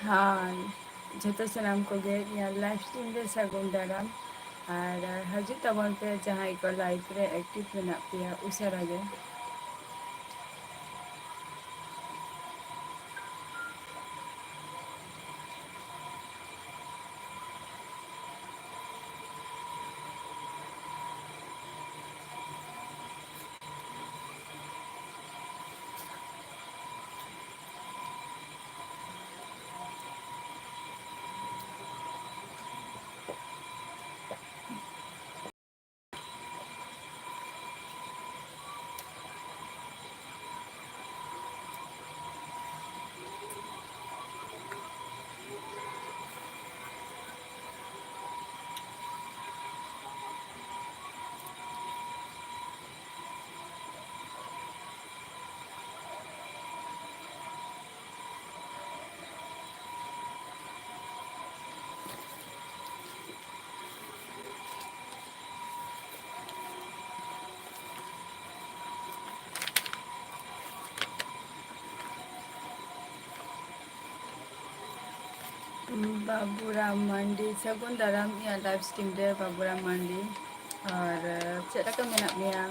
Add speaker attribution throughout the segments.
Speaker 1: हाँ जो सामान को लाइफ स्ट्रीम रे सागुन दाराम और हजू तबन पे जहाँ को लाइफ रे एक्टिव मेना पेया उसारा गे। बाबूराम मंडी सागुन दाराम या लाइफ स्ट्रीम रे बाबूराम मंडी और चेका मेना मेया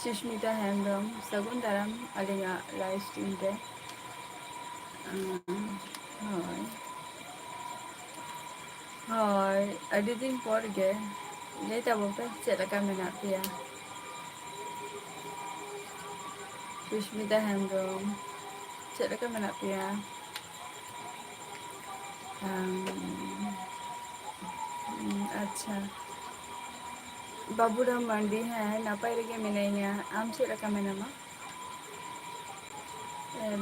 Speaker 1: सुष्मिता हेम्ब्रम सागुन दाराम अलिंगा लाइफ स्ट्रीम रे हय हय अभी दिन पर गे ले तब पे चेका मेना पेया सुष्मिता हेम्ब्रम चेका मेना पेया अच्छा बाबूराम मंडी है नपाय रेगे मिनाइया आम चेका मेनामा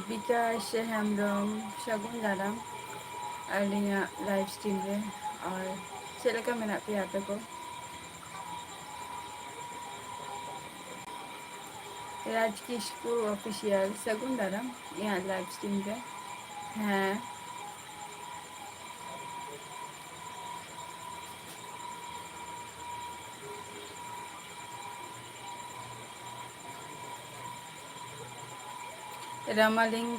Speaker 1: विकास हेम्ब्रम सागुन दाराम अलिंगा लाइफ स्ट्रीम रे और चेका मेना पेया आपे को राज किस्कू ऑफिशियल सागुन दाराम यहाँ लाइव स्ट्रीम रे हाँ रामालिंग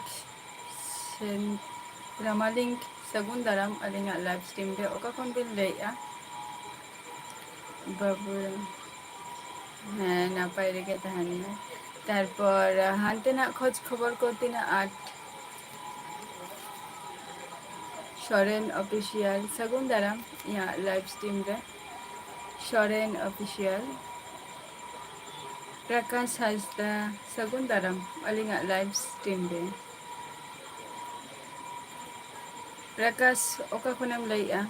Speaker 1: रामालिंग सागुन दाराम अलिंगा लाइव स्ट्रीम रे ओका खन बिन लेया बाबूराम हाँ नपाय रेगे तहनिया तारपर हानते ना खोज खबर को तीना आठ सोरेन ऑफिशियल सागुन दाराम यहाँ लाइव स्ट्रीम रे सोरेन ऑफिशियल प्रकाश हाजदा सागुन दाराम अलिंगा लाइव स्ट्रीम रे प्रकाश ओका खनम लैया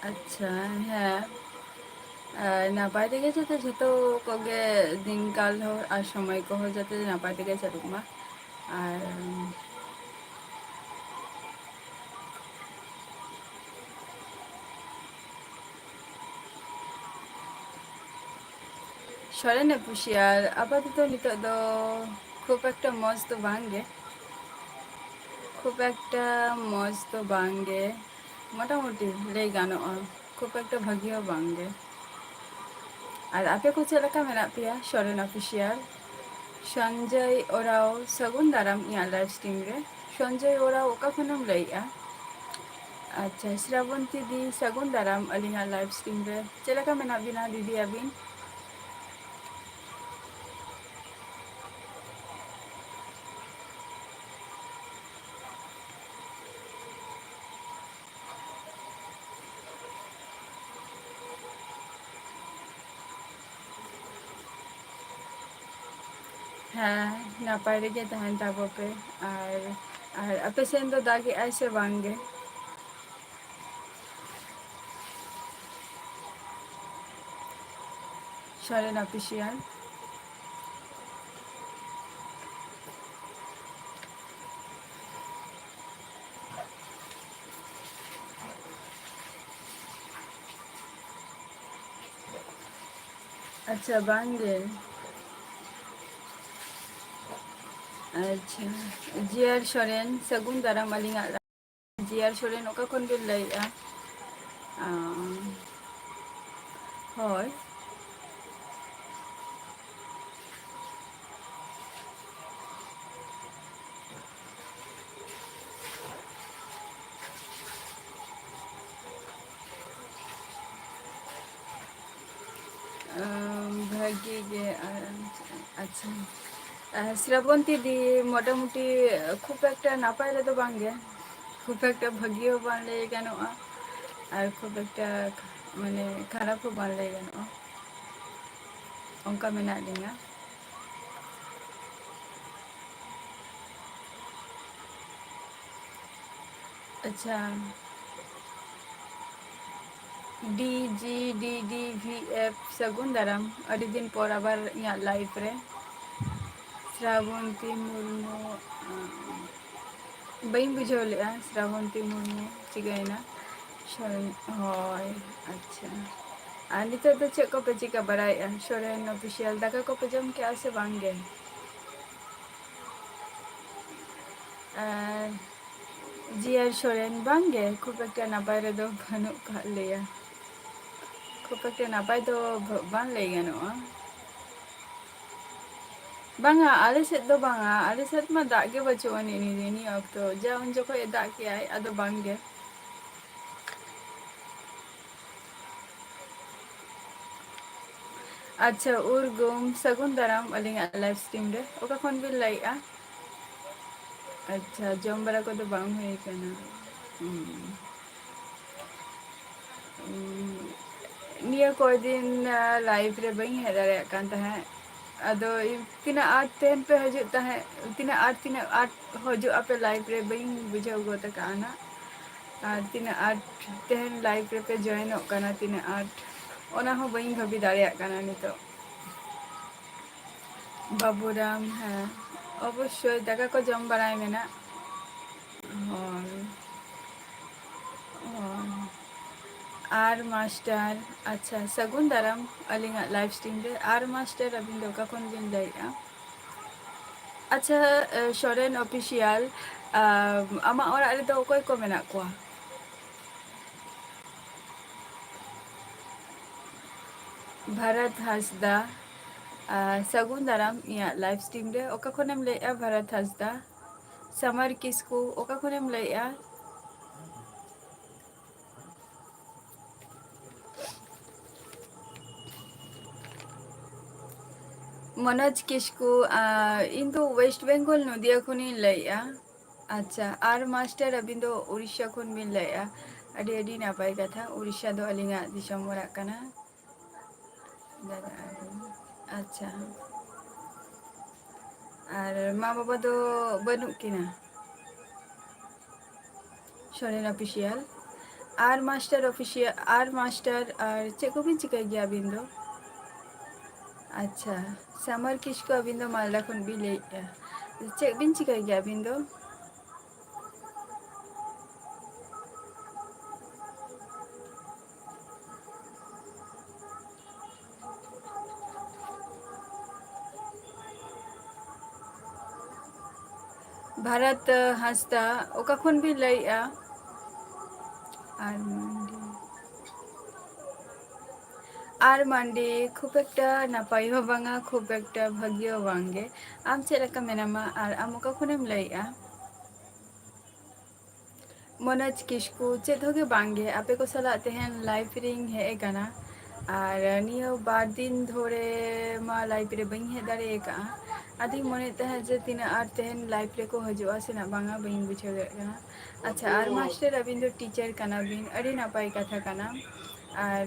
Speaker 1: अच्छा हाँ नपाय तेगे जाते झतो कोगे दिन काल हो और समय को हो जाते नपाय तेगे चलुक मा और सोरेन ऑफिशियल आपातत नितो दो खूब एक मज तो बांगे खूब एक मज तो बांगे मोटामुटी लई गानोआ खूब एक भागी बांगे और आपे को चेका मेना पेया सोरेन ऑफिशियल संजय ओराव सागुन दाराम यहाँ लाइव स्ट्रीम रे संजय ओराव ओका खनम लैया अच्छा श्रावंती दी सागुन दाराम अलिंगा लाइव स्ट्रीम रे चेका मेना बिना दीदी अबिन हाँ नपाय रेगे तहन ताबो पे और आपे सेन दो दागी ऐसे बांगे सोरेन ऑफिशियल अच्छा बांगे ᱟᱪᱪᱷᱟ, ᱡᱤᱭᱟᱹᱲ ᱥᱚᱨᱮᱱ ᱥᱟᱹᱜᱩᱱ ᱫᱟᱨᱟᱢ ᱟᱹᱞᱤᱧᱟᱜ ᱡᱤᱭᱟᱹᱲ ᱥᱚᱨᱮᱱ ᱚᱠᱟ ᱠᱷᱚᱱ ᱵᱤᱱ ᱞᱟᱹᱭᱮᱜᱼᱟ? ᱦᱳᱭ, ᱵᱷᱟᱹᱜᱤ ᱜᱮ ᱟᱪᱪᱷᱟ, ᱥᱨᱟᱵᱚᱱᱛᱤ ᱫᱤ ᱢᱚᱴᱟᱢᱩᱴᱤ ᱠᱷᱩᱵ একটা নাপাই রেতো বাঙ্গে খুব একটা ভাগিও বাং ᱞᱟᱹᱭ ᱜᱟᱱᱚᱜᱼᱟ ᱟᱨ ᱠᱷᱩᱵ একটা ᱢᱟᱱᱮ ᱠᱷᱟᱨᱟᱯ ᱦᱚᱸ ᱵᱟᱝ ᱞᱟᱹᱭ ᱜᱟᱱᱚᱜᱼᱟ, ᱚᱱᱠᱟ ᱢᱮᱱᱟᱜ ᱞᱤᱧᱟ᱾ ᱟᱪᱪᱷᱟ, ᱰᱤ ᱡᱤ ᱰᱤ ᱰᱤ ᱵᱷᱤ ᱮᱯᱷ ᱥᱟᱹᱜᱩᱱ ᱫᱟᱨᱟᱢ ᱟᱹᱰᱤ ᱫᱤᱱ ᱯᱚᱨ ᱟᱵᱟᱨ ᱤᱧᱟᱹᱜ ᱞᱟᱭᱤᱯᱷ ᱨᱮ᱾ ᱥᱨᱟᱵᱚᱱᱛᱤ ᱢᱩᱨᱢᱩ, ᱵᱟᱹᱧ ᱵᱩᱡᱷᱟᱹᱣ ᱞᱮᱜᱼᱟ ᱥᱨᱟᱵᱚᱱᱛᱤ ᱢᱩᱨᱢᱩ ᱪᱤᱠᱟᱹᱭᱮᱱᱟ? ᱦᱳᱭ, ᱟᱪᱪᱷᱟ, ᱟᱨ ᱱᱤᱛᱚᱜ ᱫᱚ ᱪᱮᱫ ᱠᱚᱯᱮ ᱪᱤᱠᱟᱹ ᱵᱟᱲᱟᱭᱮᱫᱼᱟ? ᱥᱚᱨᱮᱱ ᱚᱯᱷᱤᱥᱤᱭᱟᱞ ᱫᱟᱠᱟ ᱠᱚᱯᱮ ᱡᱚᱢ ᱠᱮᱜᱼᱟ ᱥᱮ ᱵᱟᱝᱜᱮ? ᱟᱨ ᱡᱤᱭᱟᱹᱲ ᱥᱚᱨᱮᱱ ᱵᱟᱝᱜᱮ ᱠᱷᱩᱵ একটা ᱱᱟᱯᱟᱭ ᱨᱮᱫᱚ ᱵᱟᱹᱱᱩᱜ ᱠᱟᱜ ᱞᱮᱭᱟ, ᱠᱷᱩᱵ একটা ᱱᱟᱯᱟᱭ ᱫᱚ ᱵᱟᱝ ᱞᱟᱹᱭ ᱜᱟᱱᱚᱜᱼᱟ᱾ ᱵᱟᱝᱟ ᱟᱞᱮ ᱥᱮᱫ ᱫᱚ ᱵᱟᱝᱟ, ᱟᱞᱮ ᱥᱮᱫ ᱢᱟ ᱫᱟᱜ ᱜᱮ ᱵᱟᱹᱪᱩᱜ ᱟᱹᱱᱤᱡ ᱱᱤᱭᱟᱹ ᱚᱠᱛᱚ, ᱡᱟ ᱩᱱ ᱡᱚᱠᱷᱚᱡ ᱫᱟᱜ ᱠᱮᱜᱼᱟᱭ ᱟᱫᱚ ᱵᱟᱝᱜᱮ᱾ ᱟᱪᱪᱷᱟ, ᱩᱨᱜᱩᱢ ᱥᱟᱹᱜᱩᱱ ᱫᱟᱨᱟᱢ ᱟᱹᱞᱤᱧᱟᱜ ᱞᱟᱭᱤᱯᱷ ᱥᱴᱨᱤᱢ ᱨᱮ ᱚᱠᱟ ᱠᱷᱚᱱ ᱵᱤᱱ ᱞᱟᱹᱭᱮᱜᱼᱟ? ᱟᱪᱪᱷᱟ, ᱡᱚᱢ ᱵᱟᱲᱟ ᱠᱚᱫᱚ ᱵᱟᱝ ᱦᱩᱭ ᱠᱟᱱᱟ᱾ ᱱᱤᱭᱟᱹ ᱠᱚᱭᱫᱤᱱ ᱞᱟᱭᱤᱯᱷ ᱨᱮ ᱵᱟᱹᱧ ᱦᱮᱡ ᱫᱟᱲᱮᱭᱟᱜ ᱠᱟᱱ ᱛᱟᱦᱮᱸᱫ, ᱟᱫᱚ ᱛᱤᱱᱟᱹᱜ ᱟᱸᱴ ᱛᱮᱦᱮᱧ ᱯᱮ ᱦᱤᱡᱩᱜ ᱛᱟᱦᱮᱸᱫ, ᱛᱤᱱᱟᱹᱜ ᱟᱸᱴ ᱦᱤᱡᱩᱜ ᱟᱯᱮ ᱞᱟᱭᱤᱯᱷ ᱨᱮ ᱵᱟᱹᱧ ᱵᱩᱡᱷᱟᱹᱣ ᱜᱚᱫ ᱠᱟᱜᱼᱟ ᱱᱟᱜ, ᱟᱨ ᱛᱤᱱᱟᱹᱜ ᱟᱸᱴ ᱛᱮᱦᱮᱧ ᱞᱟᱭᱤᱯᱷ ᱨᱮᱯᱮ ᱡᱚᱭᱮᱱᱚᱜ ᱠᱟᱱᱟ ᱛᱤᱱᱟᱹᱜ ᱟᱸᱴ, ᱚᱱᱟ ᱦᱚᱸ ᱵᱟᱹᱧ ᱵᱷᱟᱵᱤ ᱫᱟᱲᱮᱭᱟᱜ ᱠᱟᱱᱟ ᱱᱤᱛᱚᱜ᱾ ᱵᱟᱹᱵᱩᱨᱟᱢ, ᱦᱮᱸ ᱚᱵᱚᱥᱥᱳᱭ ᱫᱟᱠᱟ ᱠᱚ ᱡᱚᱢ ᱵᱟᱲᱟᱭ ᱢᱮ ᱱᱟᱜ᱾ ᱦᱳᱭ, ᱦᱳᱭ, ᱟᱨ ᱢᱟᱥᱴᱟᱨ, ᱟᱪᱪᱷᱟ ᱥᱟᱹᱜᱩᱱ ᱫᱟᱨᱟᱢ ᱟᱹᱞᱤᱧᱟᱜ ᱞᱟᱭᱤᱯᱷ ᱥᱴᱨᱤᱢ ᱨᱮ, ᱟᱨ ᱢᱟᱥᱴᱟᱨ ᱟᱹᱵᱤᱱ ᱫᱚ ᱚᱠᱟ ᱠᱷᱚᱱ ᱵᱤᱱ ᱞᱟᱹᱭᱮᱜᱼᱟ? ᱟᱪᱪᱷᱟ, ᱥᱚᱨᱮᱱ ᱚᱯᱷᱤᱥᱤᱭᱟᱞ ᱟᱢᱟᱜ ᱚᱲᱟᱜ ᱨᱮᱫᱚ ᱚᱠᱚᱭ ᱠᱚ ᱢᱮᱱᱟᱜ ᱠᱚᱣᱟ? ᱵᱷᱟᱨᱚᱛ ᱦᱟᱸᱥᱫᱟ, ᱥᱟᱹᱜᱩᱱ ᱫᱟᱨᱟᱢ ᱤᱧᱟᱹᱜ ᱞᱟᱭᱤᱯᱷ ᱥᱴᱨᱤᱢ ᱨᱮ, ᱚᱠᱟ ᱠᱷᱚᱱᱮᱢ ᱞᱟᱹᱭᱮᱜᱼᱟ ᱵᱷᱟᱨᱚᱛ ᱦᱟᱸᱥᱫᱟ? ᱥᱟᱢᱟᱨ ᱠᱤᱥᱠᱩ ᱚᱠᱟ ᱠᱷᱚᱱᱮᱢ ᱞᱟᱹᱭᱮᱜᱼᱟ? ᱢᱚᱱᱳᱡᱽ ᱠᱤᱥᱠᱩ, ᱤᱧ ᱫᱚ ᱳᱭᱮᱥᱴ ᱵᱮᱝᱜᱚᱞ ᱱᱚᱫᱤᱭᱟ ᱠᱷᱚᱱᱤᱧ ᱞᱟᱹᱭᱮᱜᱼᱟ᱾ ᱟᱪᱪᱷᱟ, ᱟᱨ ᱢᱟᱥᱴᱟᱨ ᱟᱹᱵᱤᱱ ᱫᱚ ᱩᱲᱤᱥᱥᱟ ᱠᱷᱚᱱ ᱵᱤᱱ ᱞᱟᱹᱭᱮᱜᱼᱟ, ᱟᱹᱰᱤ ᱟᱹᱰᱤ ᱱᱟᱯᱟᱭ ᱠᱟᱛᱷᱟ, ᱩᱲᱤᱥᱥᱟ ᱫᱚ ᱟᱹᱞᱤᱧᱟᱜ ᱫᱤᱥᱚᱢ ᱚᱲᱟᱜ ᱠᱟᱱᱟ᱾ ᱟᱪᱪᱷᱟ, ᱟᱨ ᱢᱟ ᱵᱟᱵᱟ ᱫᱚ ᱵᱟᱹᱱᱩᱜ ᱠᱤᱱᱟ? ᱥᱚᱨᱮᱱ ᱚᱯᱷᱤᱥᱤᱭᱟᱞ, ᱟᱨ ᱢᱟᱥᱴᱟᱨ ᱟᱨ ᱪᱮᱫ ᱠᱚᱵᱤᱱ ᱪᱤᱠᱟᱹᱭ ᱜᱮᱭᱟ ᱟᱹᱵᱤᱱ ᱫᱚ? ᱟᱪᱪᱷᱟ, ᱥᱟᱢᱟᱨ ᱠᱤᱥᱠᱩ ᱟᱹᱵᱤᱱ ᱫᱚ ᱢᱟᱞᱫᱟ ᱠᱷᱚᱱ ᱵᱤᱱ ᱞᱟᱹᱭᱮᱫᱼᱟ, ᱪᱮᱫ ᱵᱤᱱ ᱪᱤᱠᱟᱹᱭ ᱜᱮᱭᱟ ᱟᱹᱵᱤᱱ ᱫᱚ? ᱵᱷᱟᱨᱚᱛ ᱦᱟᱸᱥᱫᱟ ᱚᱠᱟ ᱠᱷᱚᱱ ᱵᱤᱱ ᱞᱟᱹᱭᱮᱜᱼᱟ? ᱟᱨ ᱢᱟᱱᱰᱤ, ᱟᱨ ᱢᱟᱱᱰᱤ ᱠᱷᱩᱵ একটা ᱱᱟᱯᱟᱭ ᱦᱚᱸ ᱵᱟᱝᱟ ᱠᱷᱩᱵ একটা ᱵᱷᱟᱹᱜᱤ ᱦᱚᱸ ᱵᱟᱝᱜᱮ, ᱟᱢ ᱪᱮᱫ ᱞᱮᱠᱟ ᱢᱮᱱᱟᱢᱟ ᱟᱨ ᱟᱢ ᱚᱠᱟ ᱠᱷᱚᱱᱮᱢ ᱞᱟᱹᱭᱮᱜᱼᱟ? ᱢᱚᱱᱳᱡᱽ ᱠᱤᱥᱠᱩ, ᱪᱮᱫ ᱦᱚᱸᱜᱮ ᱵᱟᱝᱜᱮ, ᱟᱯᱮ ᱠᱚ ᱥᱟᱞᱟᱜ ᱛᱮᱦᱮᱧ ᱞᱟᱭᱤᱵᱷ ᱨᱤᱧ ᱦᱮᱡ ᱟᱠᱟᱱᱟ, ᱟᱨ ᱱᱤᱭᱟᱹ ᱵᱟᱨ ᱫᱤᱱ ᱫᱷᱚᱨᱮ ᱢᱟ ᱞᱟᱭᱤᱵᱷ ᱨᱮ ᱵᱟᱹᱧ ᱦᱮᱡ ᱫᱟᱲᱮ ᱟᱠᱟᱫᱼᱟ, ᱟᱫᱚᱧ ᱢᱚᱱᱮᱭᱮᱫ ᱛᱟᱦᱮᱸᱫ ᱡᱮ ᱛᱤᱱᱟᱹᱜ ᱟᱸᱴ ᱛᱮᱦᱮᱧ ᱞᱟᱭᱤᱵᱷ ᱨᱮᱠᱚ ᱦᱤᱡᱩᱜᱼᱟ ᱥᱮ ᱵᱟᱝᱟ ᱵᱟᱹᱧ ᱵᱩᱡᱷᱟᱹᱣ ᱫᱟᱲᱮᱭᱟᱜ ᱠᱟᱱᱟ᱾ ᱟᱪᱪᱷᱟ, ᱟᱨ ᱢᱟᱥᱴᱟᱨ ᱟᱹᱵᱤᱱ ᱫᱚ ᱴᱤᱪᱟᱨ ᱠᱟᱱᱟᱵᱤᱱ, ᱟᱹᱰᱤ ᱱᱟᱯᱟᱭ ᱠᱟᱛᱷᱟ ᱠᱟᱱᱟ, ᱟᱨ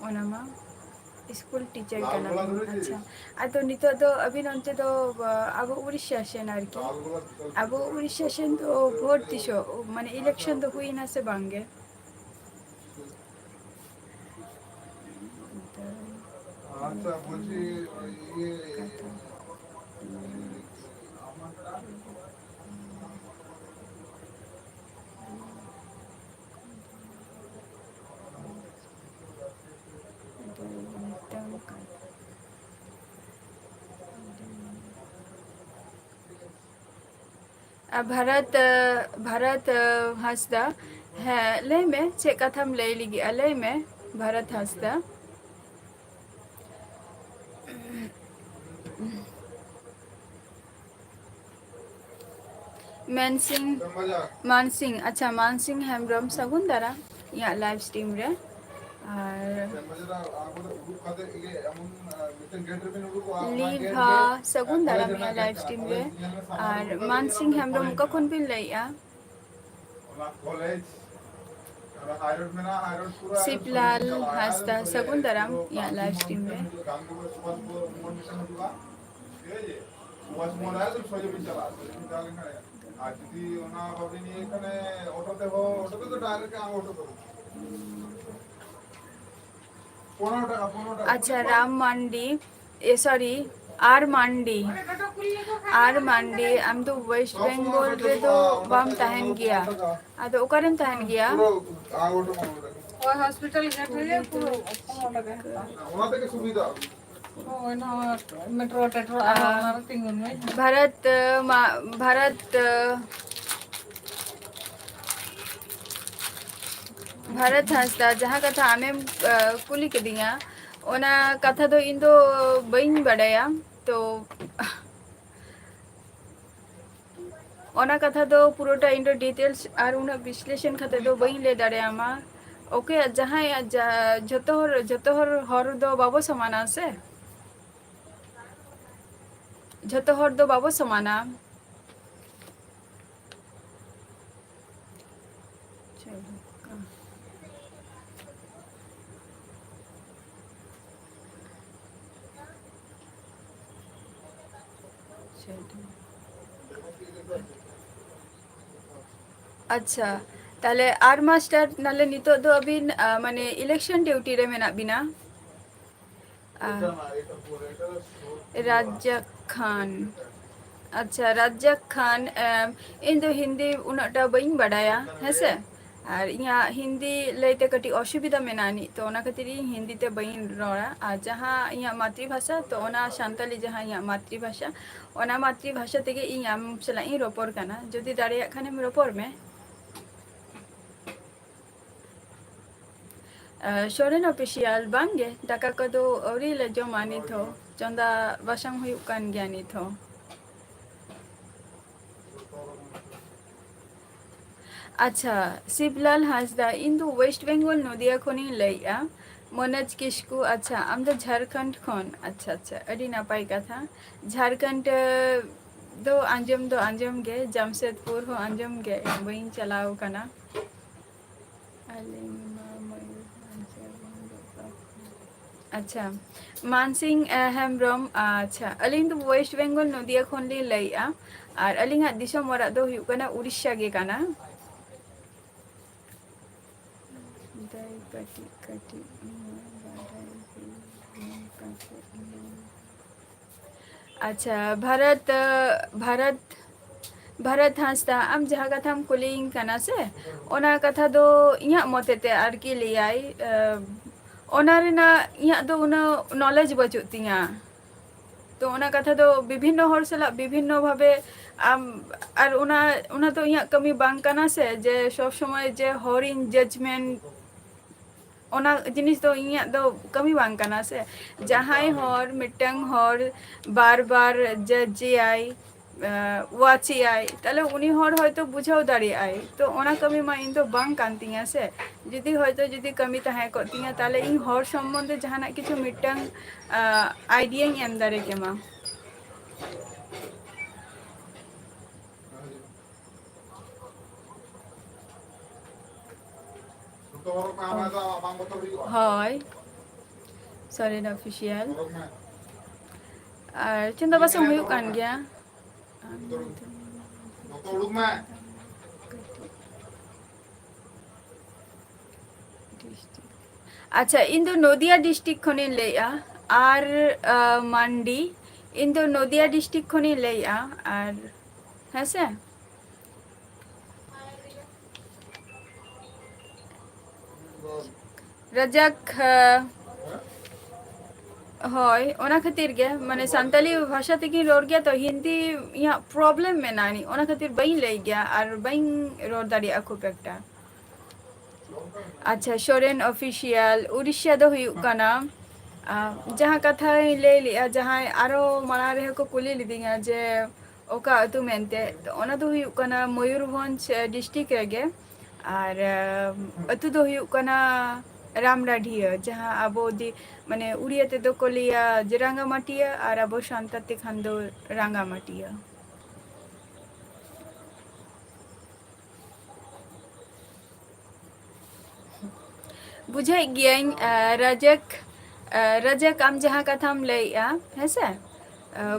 Speaker 1: ᱚᱱᱟᱢᱟ ᱤᱥᱠᱩᱞ ᱴᱤᱪᱟᱨ ᱠᱟᱱᱟᱵᱤᱱ, ᱟᱪᱪᱷᱟ, ᱟᱫᱚ ᱱᱤᱛᱚᱜ ᱫᱚ ᱟᱹᱵᱤᱱ ᱚᱱᱛᱮ ᱫᱚ ᱟᱵᱚ ᱩᱲᱤᱥᱥᱟ ᱥᱮᱱ ᱟᱨᱠᱤ, ᱟᱵᱚ ᱩᱲᱤᱥᱥᱟ ᱥᱮᱱ ᱫᱚ ᱵᱷᱳᱴ ᱛᱤᱥᱚᱜ ᱢᱟᱱᱮ ᱤᱞᱮᱠᱥᱚᱱ ᱫᱚ ᱦᱩᱭᱱᱟ ᱥᱮ ᱵᱟᱝᱜᱮ? আচ্ছা বলছি ইয়ে भारत हांसदा है लय में चे कथम लय लिगी लय में भारत हांसदा मानसिंह अच्छा मानसिंह हेम्ब्रम सगुन दारा या लाइव स्ट्रीम रे और लीभा सगुन दारा या लाइव स्ट्रीम रे और मानसिंह हेम्ब्रम कखन बिन लैया शिवलाल हांसदा सगुन दाराम या लाइव स्ट्रीम रे अच्छा राम मांडी सॉरी आर मांडी आम तो वेस्ट बेंगल रे तो बाम तहन गया आदो ओकरेम तहन गया हॉस्पिटल गेट रे पुरो ओना থেকে সুবিধা ओना मेट्रो टेट्रो आर तिंगुन में भारत हांसदा जहाँ कथा आमें कुली के दिया ओना कथा तो इन दो बइन बड़ाया तो ओना कथा तो पुरोटा इन दो डिटेल्स और उना विश्लेषण खाते तो बइन ले दाड़े आमा ओके जहाँ जतोहर हर दो बाबो समाना से जतोहर दो बाबो समाना अच्छा ताले आर मास्टर नाले नितो दो अभी माने इलेक्शन ड्यूटी रे मेना बिना राज्जाक खान अच्छा राज्जाक खान इन दो हिंदी उनाटा बइन बड़ाया है से और यहाँ हिंदी लैते कटी असुविधा मेनानी तो ओना खातिर हिंदी ते बइन रोड़ा और जहाँ यहाँ मातृभाषा तो ओना सान्ताली जहाँ यहाँ मातृभाषा ओना मातृभाषा तेगे इन आम सला इन रोपर काना जदि दाड़िया खानेम रोपर में सोरेन ऑफिशियल बांगे दाका कदो औरी ले जमा नित हो चंदा बासांग हुयुक कान गया नित हो अच्छा शिवलाल हांसदा इंदु वेस्ट बेंगल नदिया खनि लैया मनोज किस्कू अच्छा आम दो झारखंड खन अच्छा अच्छा अड़ी नापाय कथा झारखंड दो आंजम गे जमशेदपुर हो आंजम गे बइन चलाव कना अच्छा मानसिंह हेम्ब्रम अच्छा अलिंग तो वेस्ट बेंगल नदिया खन ली लैया और अलिंगा दिसम वरा दो हुयुक कना उड़ीसा गे कना अच्छा भारत हांसदा आम जहाँ कथा कुलिंग कना से ओना कथा दो इया मतते आरकी लियाई ओना रेना इया दो उना नॉलेज बचुत तिया तो ओना कथा दो विभिन्न हर सला विभिन्न भावे आम और उना तो इया कमी बांग कना से जे सब समय जे हॉरिन जजमेंट ओना जिनिस दो इया दो कमी बांग कना से जहां हर मिटंग हर बार बार जज आई वाची आई ताले उनी हर हयतो बुझाव दाड़ी आई तो ओना कमी मा इन तो बांग कान तिया से जुदी हयतो जुदी कमी ताहे को तिया ताले इन हर सम्बन्धे जहाना किछु मिटंग आइडिया एम दारे के मा हाय सोरेन ऑफिशियल और चंदा बासंग हुयुक कान गया अच्छा इन दो नदिया डिस्ट्रिक्ट खनि लैया और मांडी इन दो नदिया डिस्ट्रिक्ट खनि लैया और है से रजक ᱦᱳᱭ ᱚᱱᱟ ᱠᱷᱟᱹᱛᱤᱨ ᱜᱮ ᱢᱟᱱᱮ ᱥᱟᱱᱛᱟᱞᱤ ᱵᱷᱟᱥᱟ ᱛᱮᱜᱮᱧ ᱨᱚᱲ ᱜᱮᱭᱟ ᱛᱚ ᱦᱤᱱᱫᱤ ᱤᱧᱟᱹᱜ ᱯᱨᱚᱵᱞᱮᱢ ᱢᱮᱱᱟᱜᱼᱟ ᱚᱱᱟ ᱠᱷᱟᱹᱛᱤᱨ ᱵᱟᱹᱧ ᱞᱟᱹᱭ ᱜᱮᱭᱟ ᱟᱨ ᱵᱟᱹᱧ ᱨᱚᱲ ᱫᱟᱲᱮᱭᱟᱜᱼᱟ ᱠᱷᱩᱵ ᱮᱠᱴᱟ ᱟᱪᱪᱷᱟ ᱥᱚᱨᱮᱱ ᱚᱯᱷᱤᱥᱤᱭᱟᱞ ᱩᱲᱤᱥᱥᱟ ᱫᱚ ᱦᱩᱭᱩᱜ ᱠᱟᱱᱟ ᱡᱟᱦᱟᱸ ᱠᱟᱛᱷᱟᱧ ᱞᱟᱹᱭ ᱞᱮᱜᱼᱟ ᱡᱟᱦᱟᱸᱭ ᱟᱨᱚ ᱢᱟᱲᱟᱝ ᱨᱮᱦᱚᱸ ᱠᱚ ᱠᱩᱞᱤ ᱞᱤᱫᱤᱧᱟ ᱡᱮ ᱚᱠᱟ ᱟᱹᱛᱩ ᱢᱮᱱᱛᱮ ᱚᱱᱟ ᱫᱚ ᱦᱩᱭᱩᱜ ᱠᱟᱱᱟ ᱢᱚᱭᱩᱨᱵᱷᱚᱸᱡᱽ ᱰᱤᱥᱴᱤᱠ ᱨᱮᱜᱮ ᱟᱨ ᱟᱹᱛᱩ ᱫᱚ ᱦᱩᱭᱩᱜ ᱠᱟᱱᱟ ᱨᱟᱢᱰᱟᱰᱷᱤᱭᱟᱹ ᱡᱟᱦᱟᱸ ᱟᱵᱚ ᱢᱟᱱᱮ ᱩᱲᱤᱭᱟ ᱛᱮᱫᱚ ᱠᱚ ᱞᱟᱹᱭᱟ ᱡᱮ ᱨᱟᱸᱜᱟᱢᱟᱴᱤᱭᱟᱹ ᱟᱨ ᱟᱵᱚ ᱥᱟᱱᱛᱟᱲ ᱛᱮᱠᱷᱟᱱ ᱫᱚ ᱨᱟᱸᱜᱟᱢᱟᱴᱤᱭᱟᱹ ᱵᱩᱡᱷᱟᱹᱣᱮᱫ ᱜᱤᱭᱟᱹᱧ ᱨᱟᱡᱟᱠ ᱟᱢ ᱡᱟᱦᱟᱸ ᱠᱟᱛᱷᱟᱢ ᱞᱟᱹᱭᱮᱜᱼᱟ ᱦᱮᱸᱥᱮ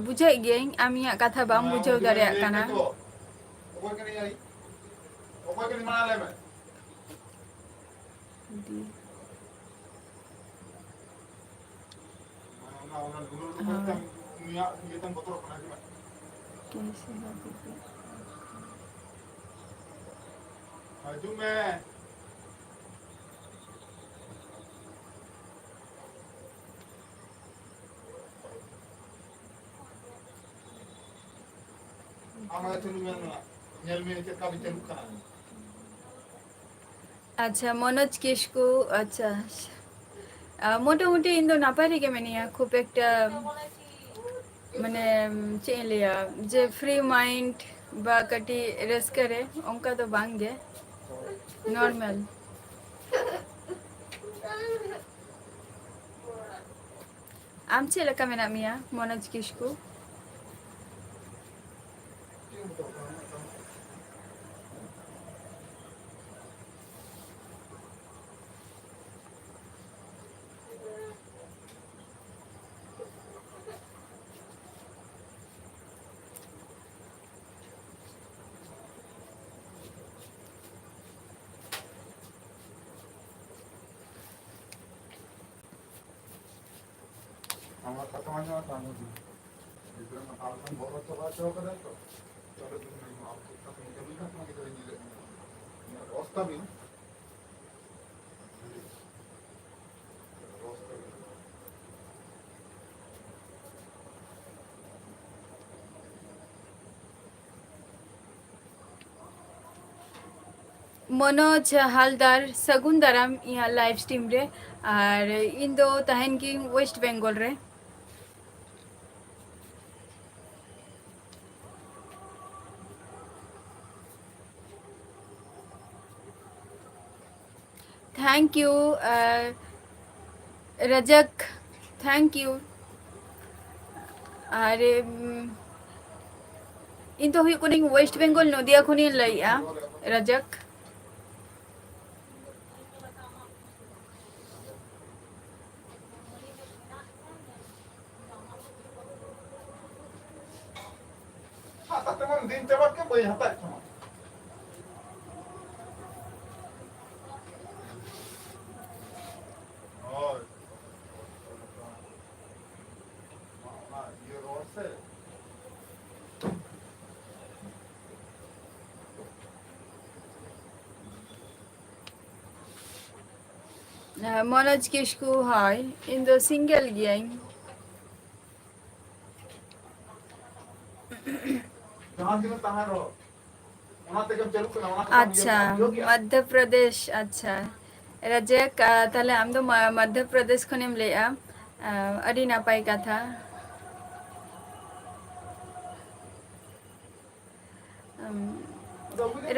Speaker 1: ᱵᱩᱡᱷᱟᱹᱣᱮᱫ ᱜᱤᱭᱟᱹᱧ ᱟᱢ ᱤᱧᱟᱹᱜ ᱠᱟᱛᱷᱟ ᱵᱟᱢ ᱵᱩᱡᱷᱟᱹᱣ ᱫᱟᱲᱮᱭᱟᱜ ᱠᱟᱱᱟ ᱟᱪᱪᱷᱟ ᱢᱚᱱᱳᱡᱽ ᱠᱤᱥᱠᱩ ᱟᱪᱪᱷᱟ ᱢᱳᱴᱟᱢᱩᱴᱤ ᱤᱧ ᱫᱚ ᱱᱟᱯᱟᱭ ᱨᱮᱜᱮ ᱢᱤᱱᱟᱹᱧᱟ ᱠᱷᱩᱵ ᱮᱠᱴᱟ ᱢᱟᱱᱮ ᱪᱮᱫ ᱤᱧ ᱞᱟᱹᱭᱟ ᱡᱮ ᱯᱷᱨᱤ ᱢᱟᱭᱤᱱᱰ ᱵᱟ ᱠᱟᱹᱴᱤᱡ ᱨᱟᱹᱥᱠᱟᱹ ᱨᱮ ᱚᱱᱠᱟ ᱫᱚ ᱵᱟᱝ ᱜᱮ ᱱᱚᱨᱢᱟᱞ ᱟᱢ ᱪᱮᱫ ᱞᱮᱠᱟ ᱢᱮᱱᱟᱜ ᱢᱮᱭᱟ ᱢᱚᱱᱳᱡᱽ ᱠᱤᱥᱠᱩ ᱢᱚᱱᱳᱡᱽ ᱦᱟᱞᱫᱟᱨ ᱥᱟᱹᱜᱩᱱ ᱫᱟᱨᱟᱢ ᱤᱧᱟᱹᱜ ᱞᱟᱭᱤᱵᱷ ᱥᱴᱨᱤᱢ ᱨᱮ ᱟᱨ ᱤᱧ ᱫᱚ ᱛᱟᱦᱮᱱ ᱜᱤᱧ ᱳᱭᱮᱥᱴ ᱵᱮᱝᱜᱚᱞ ᱨᱮ thank you Rajak thank you और इन तो हुई कुनिंग वेस्ट बंगाल नदिया खुनी लइया रजक मनोज किस्कू हाय इन दो सिंगल गियाई अच्छा मध्य प्रदेश अच्छा रजक ताले आम दो मध्य प्रदेश खनेम लेया अड़ी नापाई कथा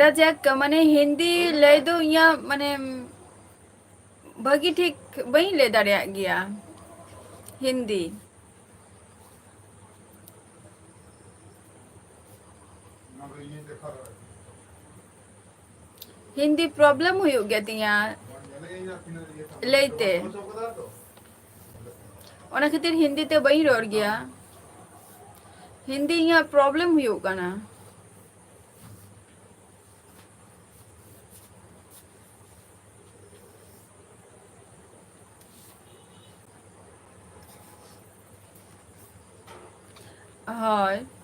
Speaker 1: रजक माने हिंदी लय दो या माने भागी ठीक बई ले दाड़िया गया हिंदी हिंदी प्रॉब्लम हुई गया तिया लेते ओना खातिर हिंदी ते बई रोड़ गया हिंदी यहाँ प्रॉब्लम हुई ना हाँ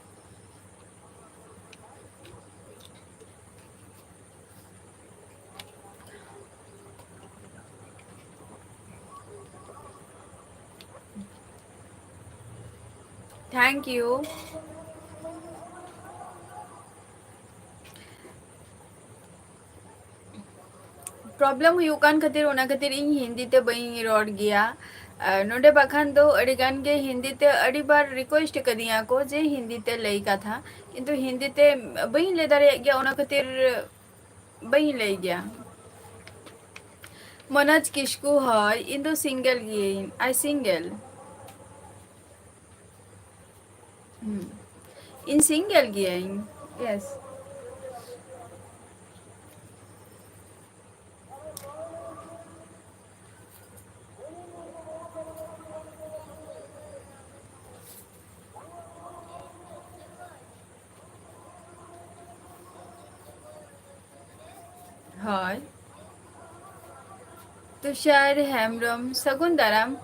Speaker 1: थैंक यू. प्रॉब्लम हुई कान खातिर ओना खातिर इन हिंदी ते बई रोड गया नोडे बखान दो अड़ी गान के हिंदी ते अड़ी बार रिक्वेस्ट कर दिया को जे हिंदी ते लई का था किंतु हिंदी ते बई ले दारे गया ओना खातिर बई ले गया मनोज किसकू है इन दो सिंगल गिए आई सिंगल इन सिंगल गिए यस है तुषार हेम्ब्रम सगुन दाराम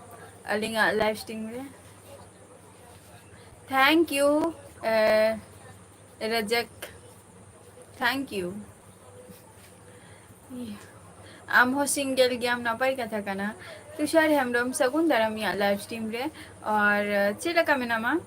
Speaker 1: अलिंगा लाइव स्ट्रीम रे thank you Rajak thank you आम हो सिंगल गेम नपाई कथा कना तुषार हेम्ब्रम सगुन दाराम या लाइव स्ट्रीम रे और चेला का मेनामा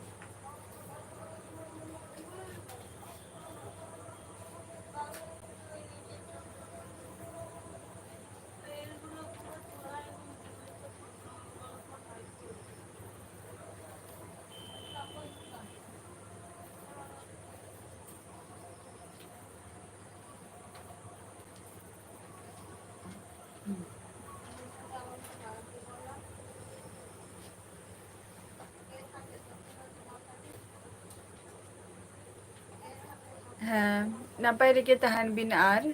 Speaker 1: हाँ नपाई रेके तहान बिन आर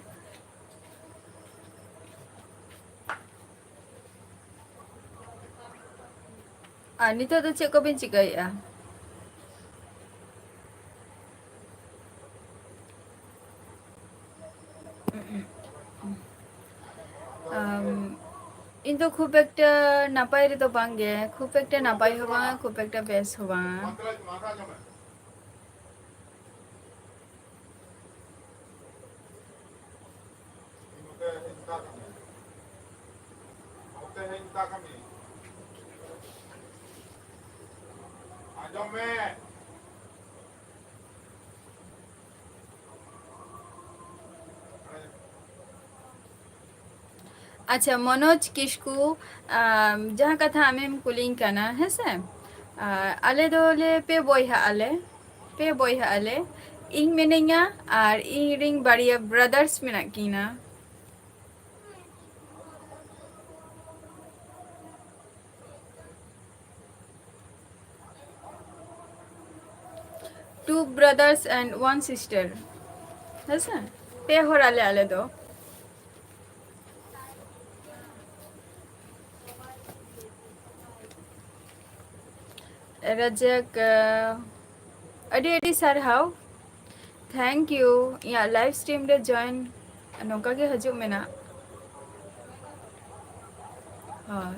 Speaker 1: नितो तो चेक को बिन चिकाया इन तो खूब एक नापाई रे तो बांगे खूब एक नापाई होगा खूब एक बेस होगा अच्छा मनोज किसकू जहाँ कथा आमें कुलिंग करना है से आले दोले पे बोई आले इन मेनेंगा और इन रिंग बाड़िया ब्रदर्स में कीना 2 brothers and 1 sister है से पे हो आले आले दो रजक अडी अडी सर हाउ थैंक यू या लाइव स्ट्रीम रे जॉइन नौका के हजू में ना हाँ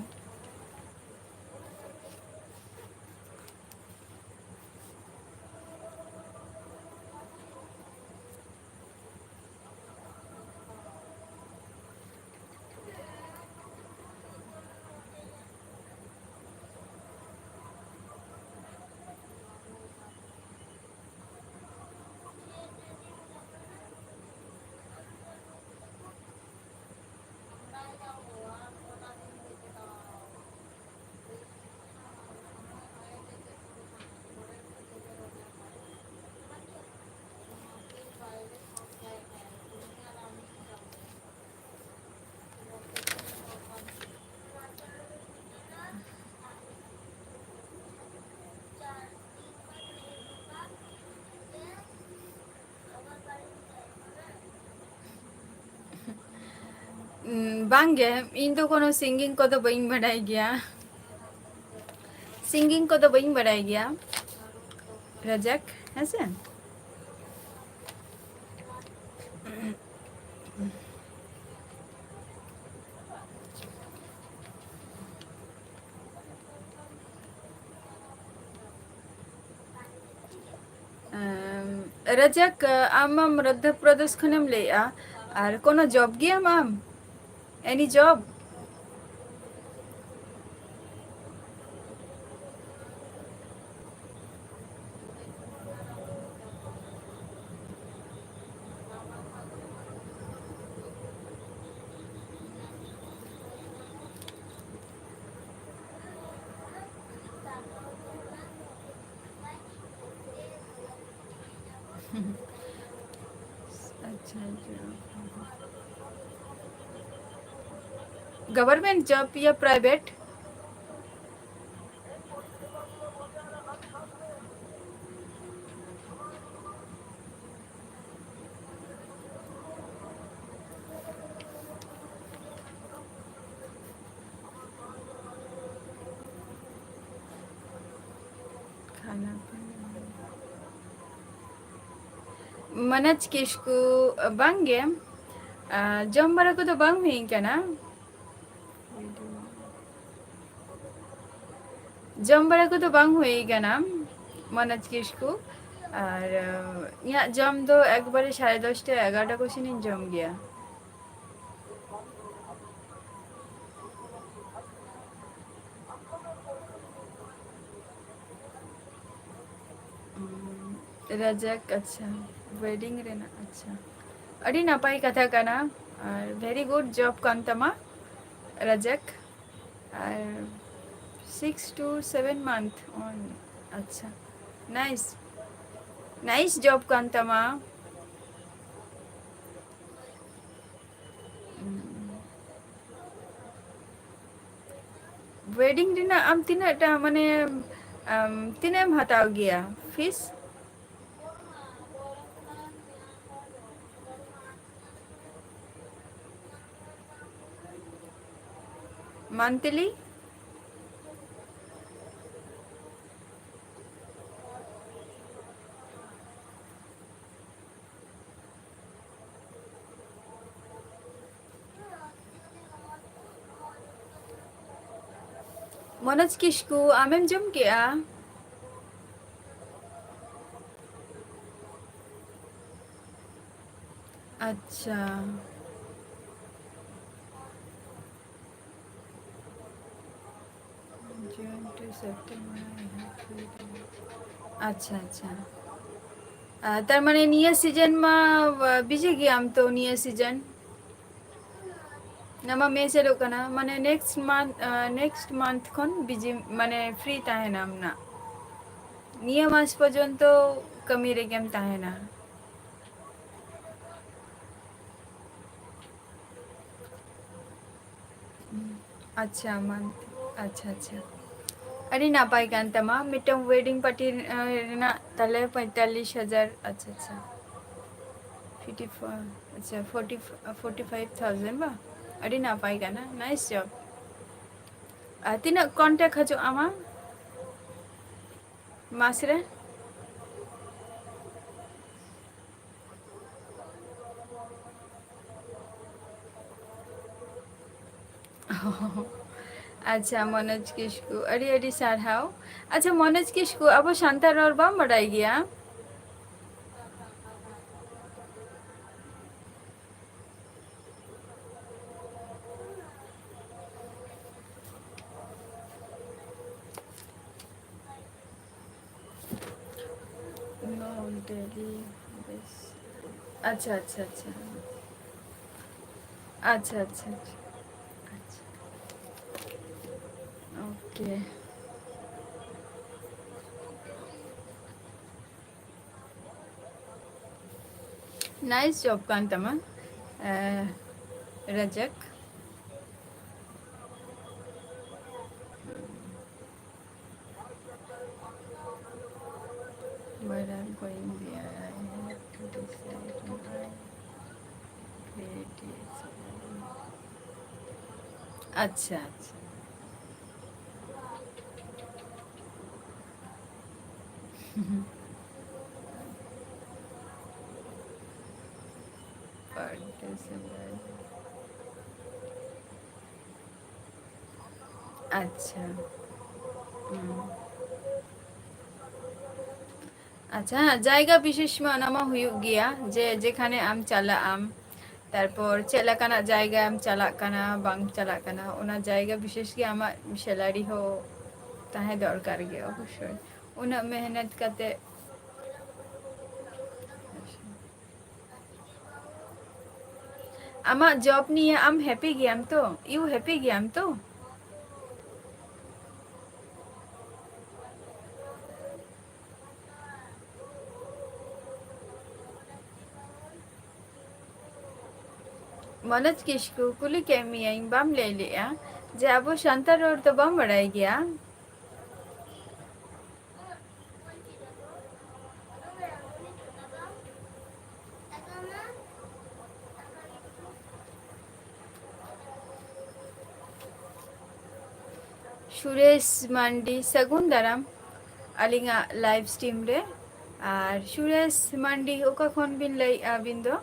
Speaker 1: बांगे इन तो कोनो सिंगिंग को तो बइन बढ़ाई गया सिंगिंग को तो बइन बढ़ाई गया रजक है से रजक आम मध्य प्रदेश खनम ले और कोनो जॉब गया आम एनी जॉब अच्छा गवर्नमेंट जॉब या प्राइवेट? खाना manaj kisku bangge jom bara ko to bang huई kana जम बड़ा को तो बांग हुएगा ना मनज किसको और यहाँ जम तो एक बारे 10:30 11টা को सिनी जम गया रजक अच्छा वेडिंग रहना अच्छा अड़ी नापाई कथा कना और वेरी गुड जॉब कान तमा रजक और 6 to 7 month on अच्छा नाइस नाइस जॉब कान तमा वेडिंग दिन आम तीना टा माने तीना एम हताव गया फीस मंथली मनोज किसको आमेम जम गया अच्छा जून टू सेप्टेम्बर अच्छा अच्छा तार माने निया सीजन में बीजे गया आम तो निया सीजन नमा मे से लोकना माने नेक्स्ट मंथ खन बिजी माने फ्री ताहेना आमना निया मास पर्यंत कमी रे गेम ताहेना अच्छा मंथ अच्छा अच्छा अरे नापाई कान तमा मिटम वेडिंग पार्टी ना तले 45,000 अच्छा अच्छा 54 अच्छा 45,000 बा अरे नापाई काना नाइस जॉब तीना कांटेक्ट हजो आमा मासरे अच्छा मनोज किसकु अरे अरे सारहाव अच्छा मनोज किसकु अब शांता और बम बढ़ाई गया नो डेली बस अच्छा अच्छा अच्छा अच्छा अच्छा अच्छा ओके नाइस जॉब कांतमा Rajak But I'm going there. I have to decide my creatives. अच्छा अच्छा पार्टिसिपेट अच्छा আচ্ছা হ্যাঁ জায়গা বিশেষ মানামা হুᱭᱩᱜ ᱜᱮᱭᱟ যে যেখানে আম চালা আম তারপর চেলাকানা জায়গা আম চালাক কানা বাং চালাক কানা ওনা জায়গা বিশেষ কি আমার স্যালারি হো তাহে দরকার গে অবশ্যই ওনা মেহনত কাতে আমার জব নিয়ে আম হ্যাপি গিয়াম তো ইউ হ্যাপি গিয়াম তো मनोज किस्कू कुली केमियाई बम ले लिया जे अब शांता रोड तो बम बढ़ाई गया सुरेश मांडी सगुन दाराम अलिंगा लाइव स्ट्रीम रे और सुरेश मांडी ओका खन बिन लई बिन दो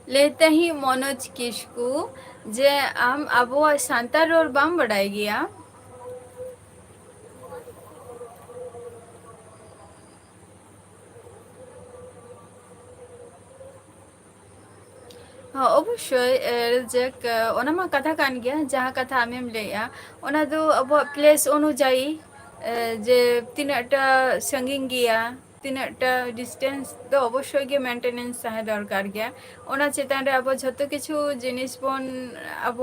Speaker 1: लेते ही मनोज किस्कू जे हम अब शांता रोड बम बढ़ाई गया हाँ अवश्य रेजेक ओनामा कथा कान गया जहाँ कथा आमेम लेया ओना दो अब प्लेस अनुजाई जे तीनटा संगिंग गया तीनटा डिस्टेंस तो अवश्य गे मेंटेनेंस ताहे दरकार गया ओना चेतान रे अब झतो किछु जिनिस बन अब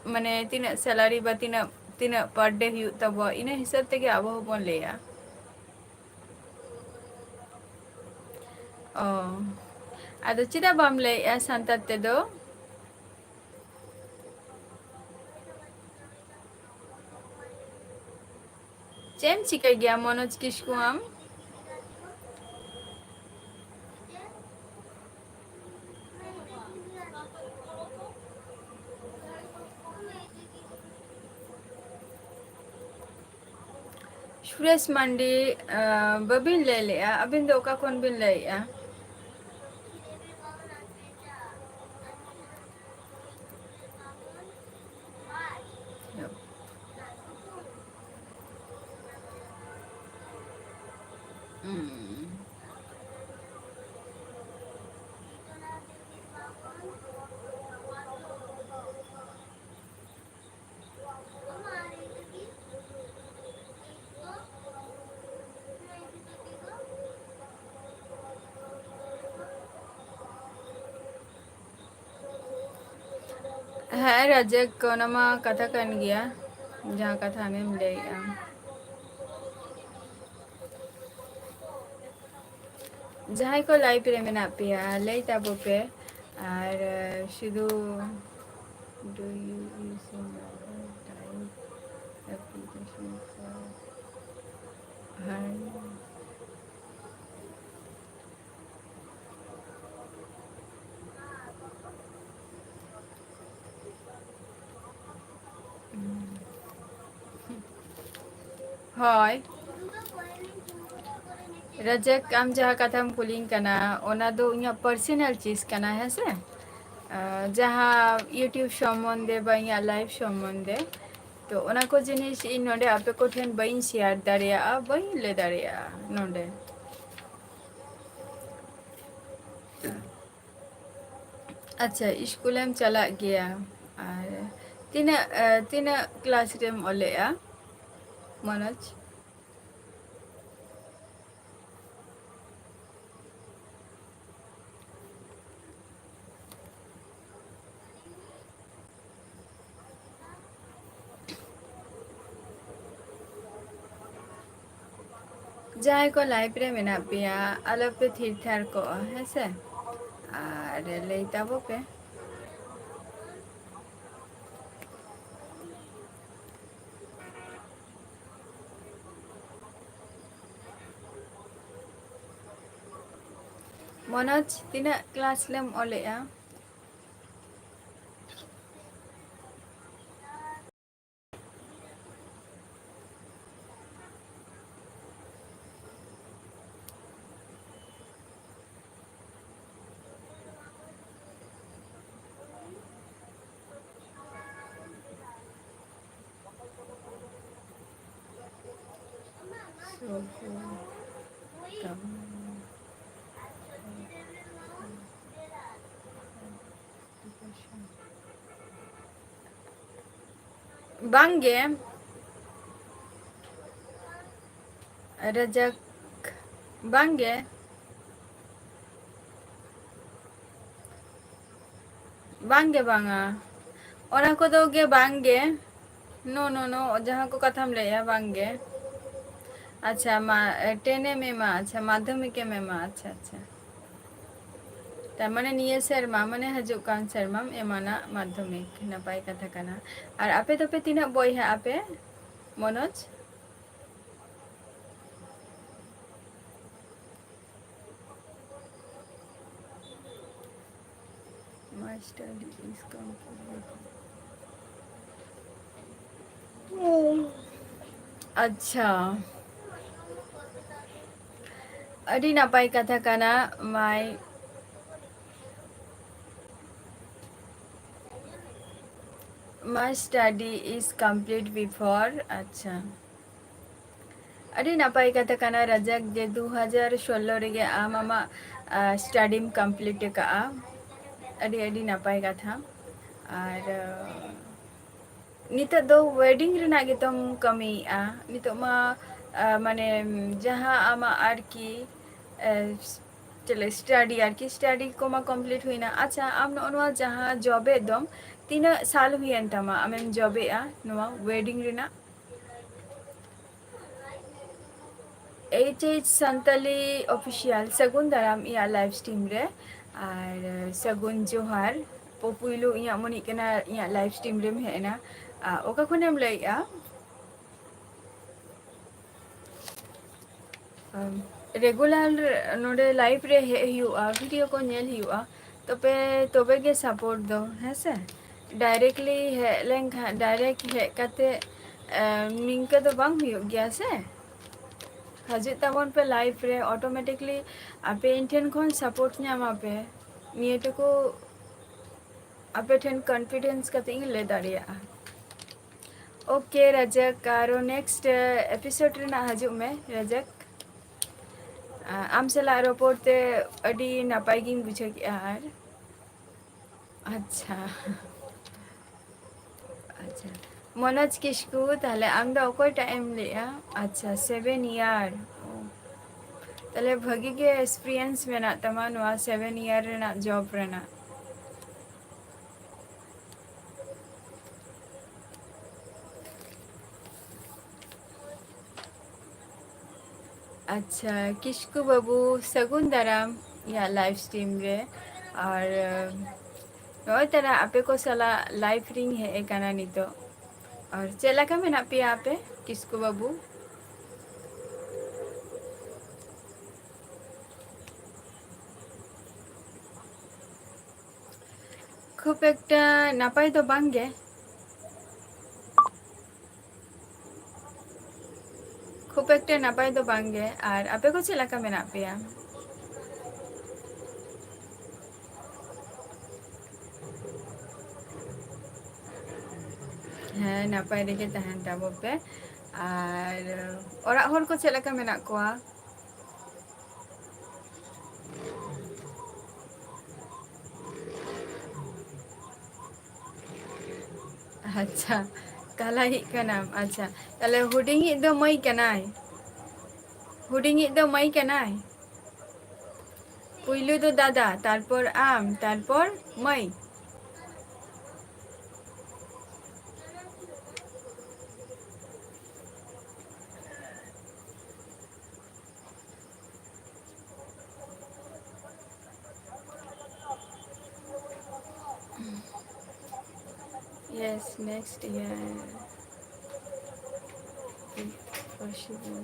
Speaker 1: माने तीना सैलरी बा तीना तीना पर डे हुई तब इन हिसाब ते अब बन लेया ओ आदो चिदा बम लेया सांता ते दो चेम चिका गया मनोज किस्कू आम सुरेश मंडी बबिन ले लिया अबिन दो का कौन बिन ले लिया है रजक कोनमा कथा कन गया जहाँ कथा में मिले जहाँ को लाइफ रे में ना पिया ले तब पे और शुद्ध do you use type application for her হয় रजक आम जहाँ कथा हम कुलिंग कना ओना दो इया पर्सनल चीज कना है से जहाँ यूट्यूब सम्बन्धे बा इया लाइव सम्बन्धे तो ओना को जिनिस इन नोडे आपे को ठेन बइन शेयर दाड़िया बइन ले दाड़िया नोडे अच्छा स्कूल में चला गया और तीन क्लास रे ओलेया मनोज जहाँ को लाइफ रे मेना पिया अलग पे थिर थार को है से और ले तब पे Monoj, tina kelas lem oleh ya? Bangge, Rajak, Bangge, Bangge banga. Orang ko do ge bangge. No no no, जहाँ को कथम ले या bangge. अच्छा टेने में मा अच्छा माध्यमिक में मा अच्छा अच्छा तारमाने निये सेरमा माने हजुक कान सेरमाम एमाना माध्यमिक नापाय कथा काना और आपे तो पे तीना बॉय है आपे Manoj My study is complete. अच्छा अड़ी नापाय कथा काना my study is complete before अच्छा अड़ी नापाय कथा काना रजक जे 2016 रेगे आम आमा स्टडीम कंप्लीट का अड़ी अड़ी नापाय कथा और नित दो वेडिंग रेना गेतम कमीआ नित मा माने जहाँ आमा आर की चले स्टडी आर की स्टडी को मा कंप्लीट हुईना अच्छा आम नोआ जहाँ जॉबे दम तीन साल हुईन तमा आमेम जॉबे आ नोआ वेडिंग रेना एच संतली ऑफिशियल सगुन दाराम या लाइव स्ट्रीम रे और सगुन जोहार पोपुइलो इया मनी केना इया लाइव स्ट्रीम रे हेना ओका खुनेम लइया रेगुलर नोडे लाइव रे हुआ वीडियो को नेल हुआ तबे तबे के सपोर्ट दो है से डायरेक्टली है लेंग डायरेक्ट है कते निंका तो बांग हुई गया से हजु तबन पे लाइव रे ऑटोमेटिकली आपे इंटेन कोन सपोर्ट न्यामा पे निये तो को आपे ठेन कॉन्फिडेंस कते इन ले दाड़िया ओके रजक कारो नेक्स्ट एपिसोड रे ना हजु में रजक आम सला रोपोते अडी नापाय गिन बुझे यार अच्छा अच्छा मनोज किसकु ताले आम दा ओको टाइम लिया अच्छा 7 ईयर ताले भगी के एक्सपीरियंस मेना तमा नोआ 7 ईयर रेना जॉब रेना अच्छा किसकु बाबू सगुन दाराम या लाइव स्ट्रीम रे और नोय तरह आपे को सला लाइव रिंग है एकाना नितो और चला का मेना पे आपे किसकु बाबू खूब एक नापाय तो बांगे खूब एक नापाय तो बांगे और आपे को चला का मेना पे हाँ नापाय रेगे तहन ताबो पे और ओरा हर को चला का मेना कोआ अच्छा काला ही का नाम अच्छा ताले हुडिंग दो मई कनाय हुडिंग दो मई कनाय पुइलु दो दादा तारपर आम तारपर मई yes next year if possible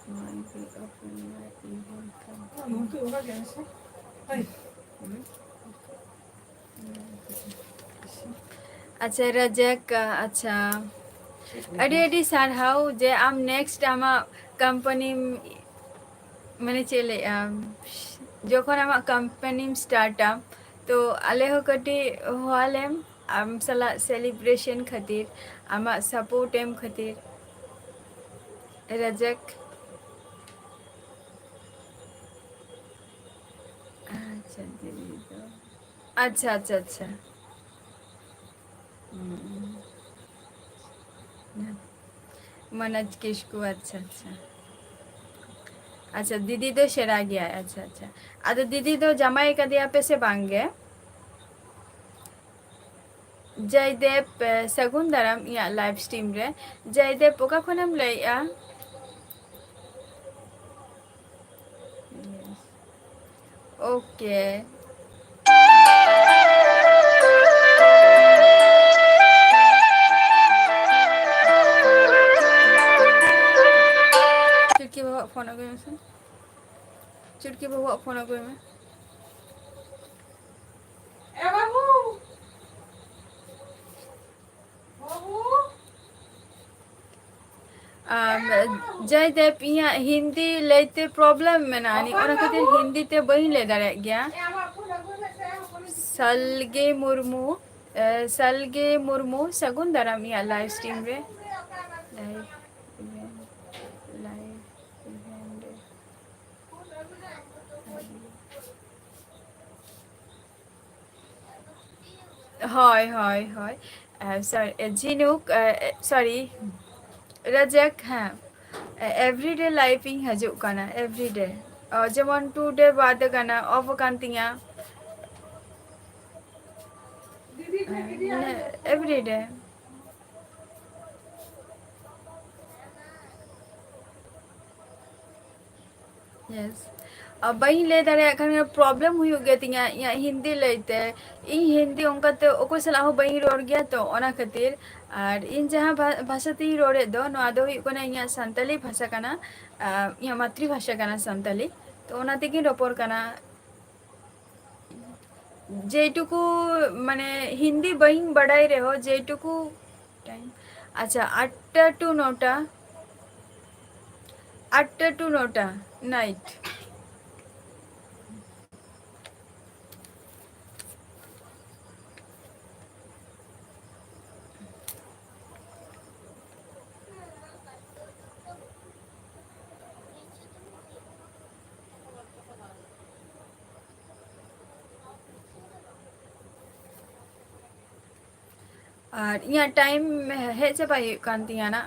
Speaker 1: might be open my even come. अच्छा रजक अच्छा अरे अरे सारहाव जे आम नेक्स्ट आमा कंपनी मैंने चले जोखन आमा कंपनी स्टार्टअप तो आले हो कटी होआलेम आम सला सेलिब्रेशन खातिर आमा सपोर्ट एम खातिर रजक अच्छा दीदी तो अच्छा अच्छा अच्छा मनज किसको अच्छा अच्छा अच्छा दीदी तो शरा गया है अच्छा अच्छा अरे दीदी तो जमाई का दिया पे से बांगे जयदेव सगुन दाराम या लाइव स्ट्रीम रे जयदेव पोका खनम ले या ओके चुटकी बाबा फोन आ गई में चुटकी बाबा फोन आ गई में जयदेव यहाँ हिंदी लेते प्रॉब्लम में ना नहीं और खातिर हिंदी ते बही ले दरे गया सलगे मुर्मू सलगे मुर्मू सगुन दाराम या लाइव स्ट्रीम रे लाइव लाइव হয় হয় হয় সরি ঝিনুক সরি রাজাক হ্যাঁ everyday living hajuk kana everyday যেমন today বাদ kana of kantiya everyday yes bayi le dare kan problem huyu ge tinya ya hindi leite in hindi onka te oko sala ho bayi ror gya to ona khatir ar in jaha bhasha te rore do no ado huyu kana ya santali bhasha kana ya matri bhasha kana santali তো ওনা থেকে রপর কানা যেটুকু মানে হিন্দি বহিং বাড়াই রেহো যেটুকু time আচ্ছা 8টা two 9টা night আর ইয়া time hedge চাবাই কান তিয়া না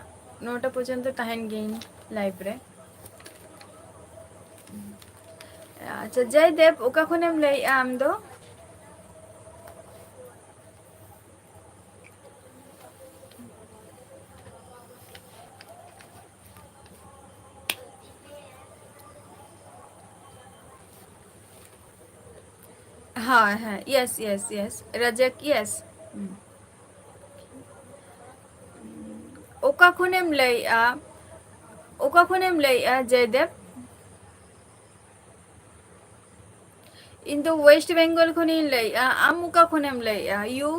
Speaker 1: 9টা পর্যন্ত তাহেন গেইন লাইভ রে আচ্ছা জয়দেব ওকা খনেম লাই আম দো হ্যাঁ হ্যাঁ yes yes yes Rajak yes ওকা খনেম লাই জয়দেব কিন্তু ওয়েস্ট বেঙ্গল খনি লাই আম ওকা খনেম লাই ইউ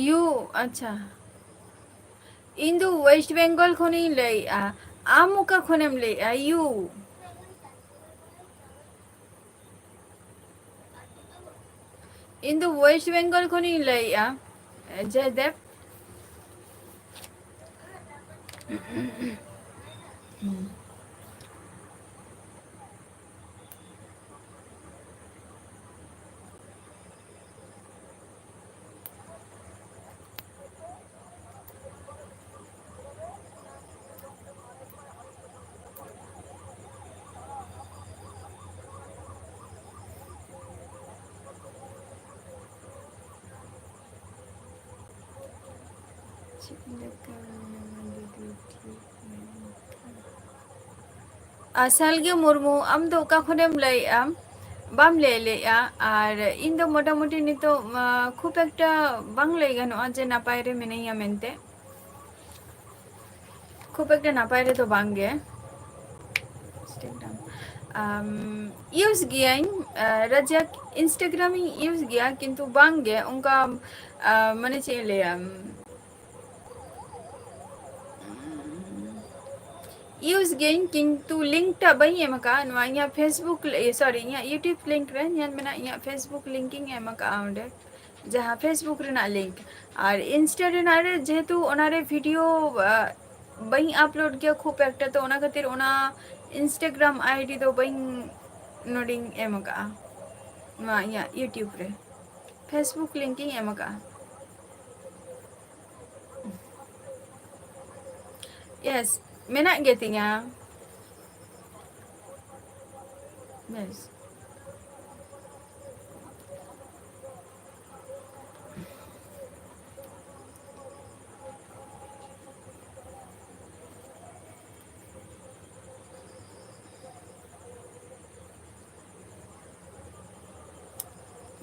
Speaker 1: ইউ আচ্ছা ইন্দু ওয়েস্ট বেঙ্গল খনি লাই আম ওকা খনেম লাই ইউ ইন্দু ওয়েস্ট বেঙ্গল খনি লাই জয়দেব ᱪᱮᱫ ᱞᱮᱠᱟ ᱡᱩᱫᱤ ᱴᱷᱤᱠ ᱥᱟᱞᱜᱮ ᱢᱩᱨᱢᱩ, ᱟᱢ ᱫᱚ ᱚᱠᱟ ᱠᱷᱚᱱᱮᱢ ᱞᱟᱹᱭᱮᱜᱼᱟ? ᱵᱟᱢ ᱞᱟᱹᱭ ᱞᱮᱜᱼᱟ, ᱟᱨ ᱤᱧ ᱫᱚ ᱢᱚᱴᱟᱢᱩᱴᱤ ᱱᱤᱛᱚᱜ ᱠᱷᱩᱵ ᱮᱠᱴᱟ ᱵᱟᱝ ᱞᱟᱹᱭ ᱜᱟᱱᱚᱜᱼᱟ ᱡᱮ ᱱᱟᱯᱟᱭ ᱨᱮ ᱢᱤᱱᱟᱹᱧᱟ ᱢᱮᱱᱛᱮ, ᱠᱷᱩᱵ ᱮᱠᱴᱟ ᱱᱟᱯᱟᱭ ᱨᱮᱫᱚ ᱵᱟᱝᱜᱮ᱾ ᱤᱭᱩᱡᱽ ᱜᱤᱭᱟᱹᱧ ᱨᱟᱡᱟᱠ, ᱤᱱᱥᱴᱟᱜᱨᱟᱢ ᱤᱧ ᱤᱭᱩᱡᱽ ᱜᱮᱭᱟ ᱠᱤᱱᱛᱩ ᱵᱟᱝᱜᱮ ᱚᱱᱠᱟ ᱢᱟᱱᱮ ᱪᱮᱫ ᱤᱧ ᱞᱟᱹᱭᱟ, ᱤᱭᱩᱡᱽ ᱜᱤᱭᱟᱹᱧ ᱠᱤᱱᱛᱩ ᱞᱤᱝᱠ ᱴᱟᱜ ᱵᱟᱹᱧ ᱮᱢ ᱟᱠᱟᱫᱼᱟ ᱱᱚᱣᱟ ᱤᱧᱟᱹᱜ ᱯᱷᱮᱥᱵᱩᱠ ᱥᱚᱨᱤ ᱤᱧᱟᱹᱜ ᱤᱭᱩᱴᱩᱵᱽ ᱞᱤᱝᱠ ᱨᱮ ᱧᱮᱞ ᱢᱮᱱᱟᱜᱼᱟ, ᱤᱧᱟᱹᱜ ᱯᱷᱮᱥᱵᱩᱠ ᱞᱤᱝᱠ ᱤᱧ ᱮᱢ ᱟᱠᱟᱫᱼᱟ ᱚᱸᱰᱮ, ᱡᱟᱦᱟᱸ ᱯᱷᱮᱥᱵᱩᱠ ᱨᱮᱱᱟᱜ ᱞᱤᱝᱠ, ᱟᱨ ᱤᱱᱥᱴᱟ ᱨᱮᱱᱟᱜ ᱨᱮ ᱡᱮᱦᱮᱛᱩ ᱚᱱᱟᱨᱮ ᱵᱷᱤᱰᱤᱭᱳ ᱵᱟᱹᱧ ᱟᱯᱞᱳᱰ ᱜᱮᱭᱟ ᱠᱷᱩᱵ ᱮᱠᱴᱟ, ᱛᱚ ᱚᱱᱟ ᱠᱷᱟᱹᱛᱤᱨ ᱚᱱᱟ ᱤᱱᱥᱴᱟᱜᱨᱟᱢ ᱟᱭᱰᱤ ᱫᱚ ᱵᱟᱹᱧ ᱱᱚᱰᱮᱧ ᱮᱢ ᱟᱠᱟᱫᱼᱟ ᱱᱚᱣᱟ ᱤᱧᱟᱹᱜ ᱤᱭᱩᱴᱩᱵᱽ ᱨᱮ, ᱯᱷᱮᱥᱵᱩᱠ ᱞᱤᱝᱠ ᱤᱧ ᱮᱢ ᱟᱠᱟᱫᱼᱟ᱾ ᱤᱭᱮᱥ ᱢᱮᱱᱟᱜ ᱜᱮᱛᱤᱧᱟ, ᱵᱮᱥ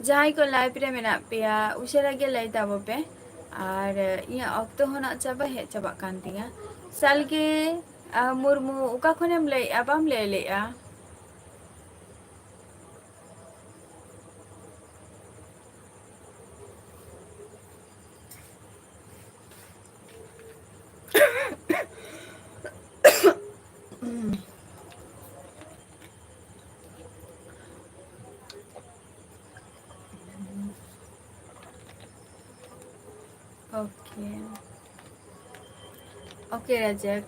Speaker 1: ᱡᱟᱦᱟᱸᱭ ᱠᱚ ᱞᱟᱭᱤᱵᱷ ᱨᱮ ᱢᱮᱱᱟᱜ ᱯᱮᱭᱟ ᱩᱥᱟᱹᱨᱟ ᱜᱮ ᱞᱟᱹᱭ ᱛᱟᱵᱚ ᱯᱮ, ᱟᱨ ᱤᱧᱟᱹᱜ ᱚᱠᱛᱚ ᱦᱚᱸ ᱱᱟᱜ ᱪᱟᱵᱟ ᱦᱮᱡ ᱪᱟᱵᱟᱜ ᱠᱟᱱ ᱛᱤᱧᱟᱹ᱾ ᱥᱟᱞᱜᱮ ᱢᱩᱨᱢᱩ, ᱚᱠᱟ ᱠᱷᱚᱱᱮᱢ ᱞᱟᱹᱭᱮᱜᱼᱟ ᱵᱟᱢ ᱞᱟᱹᱭ ᱞᱮᱜᱼᱟ? ওকে ওকে রাজাক,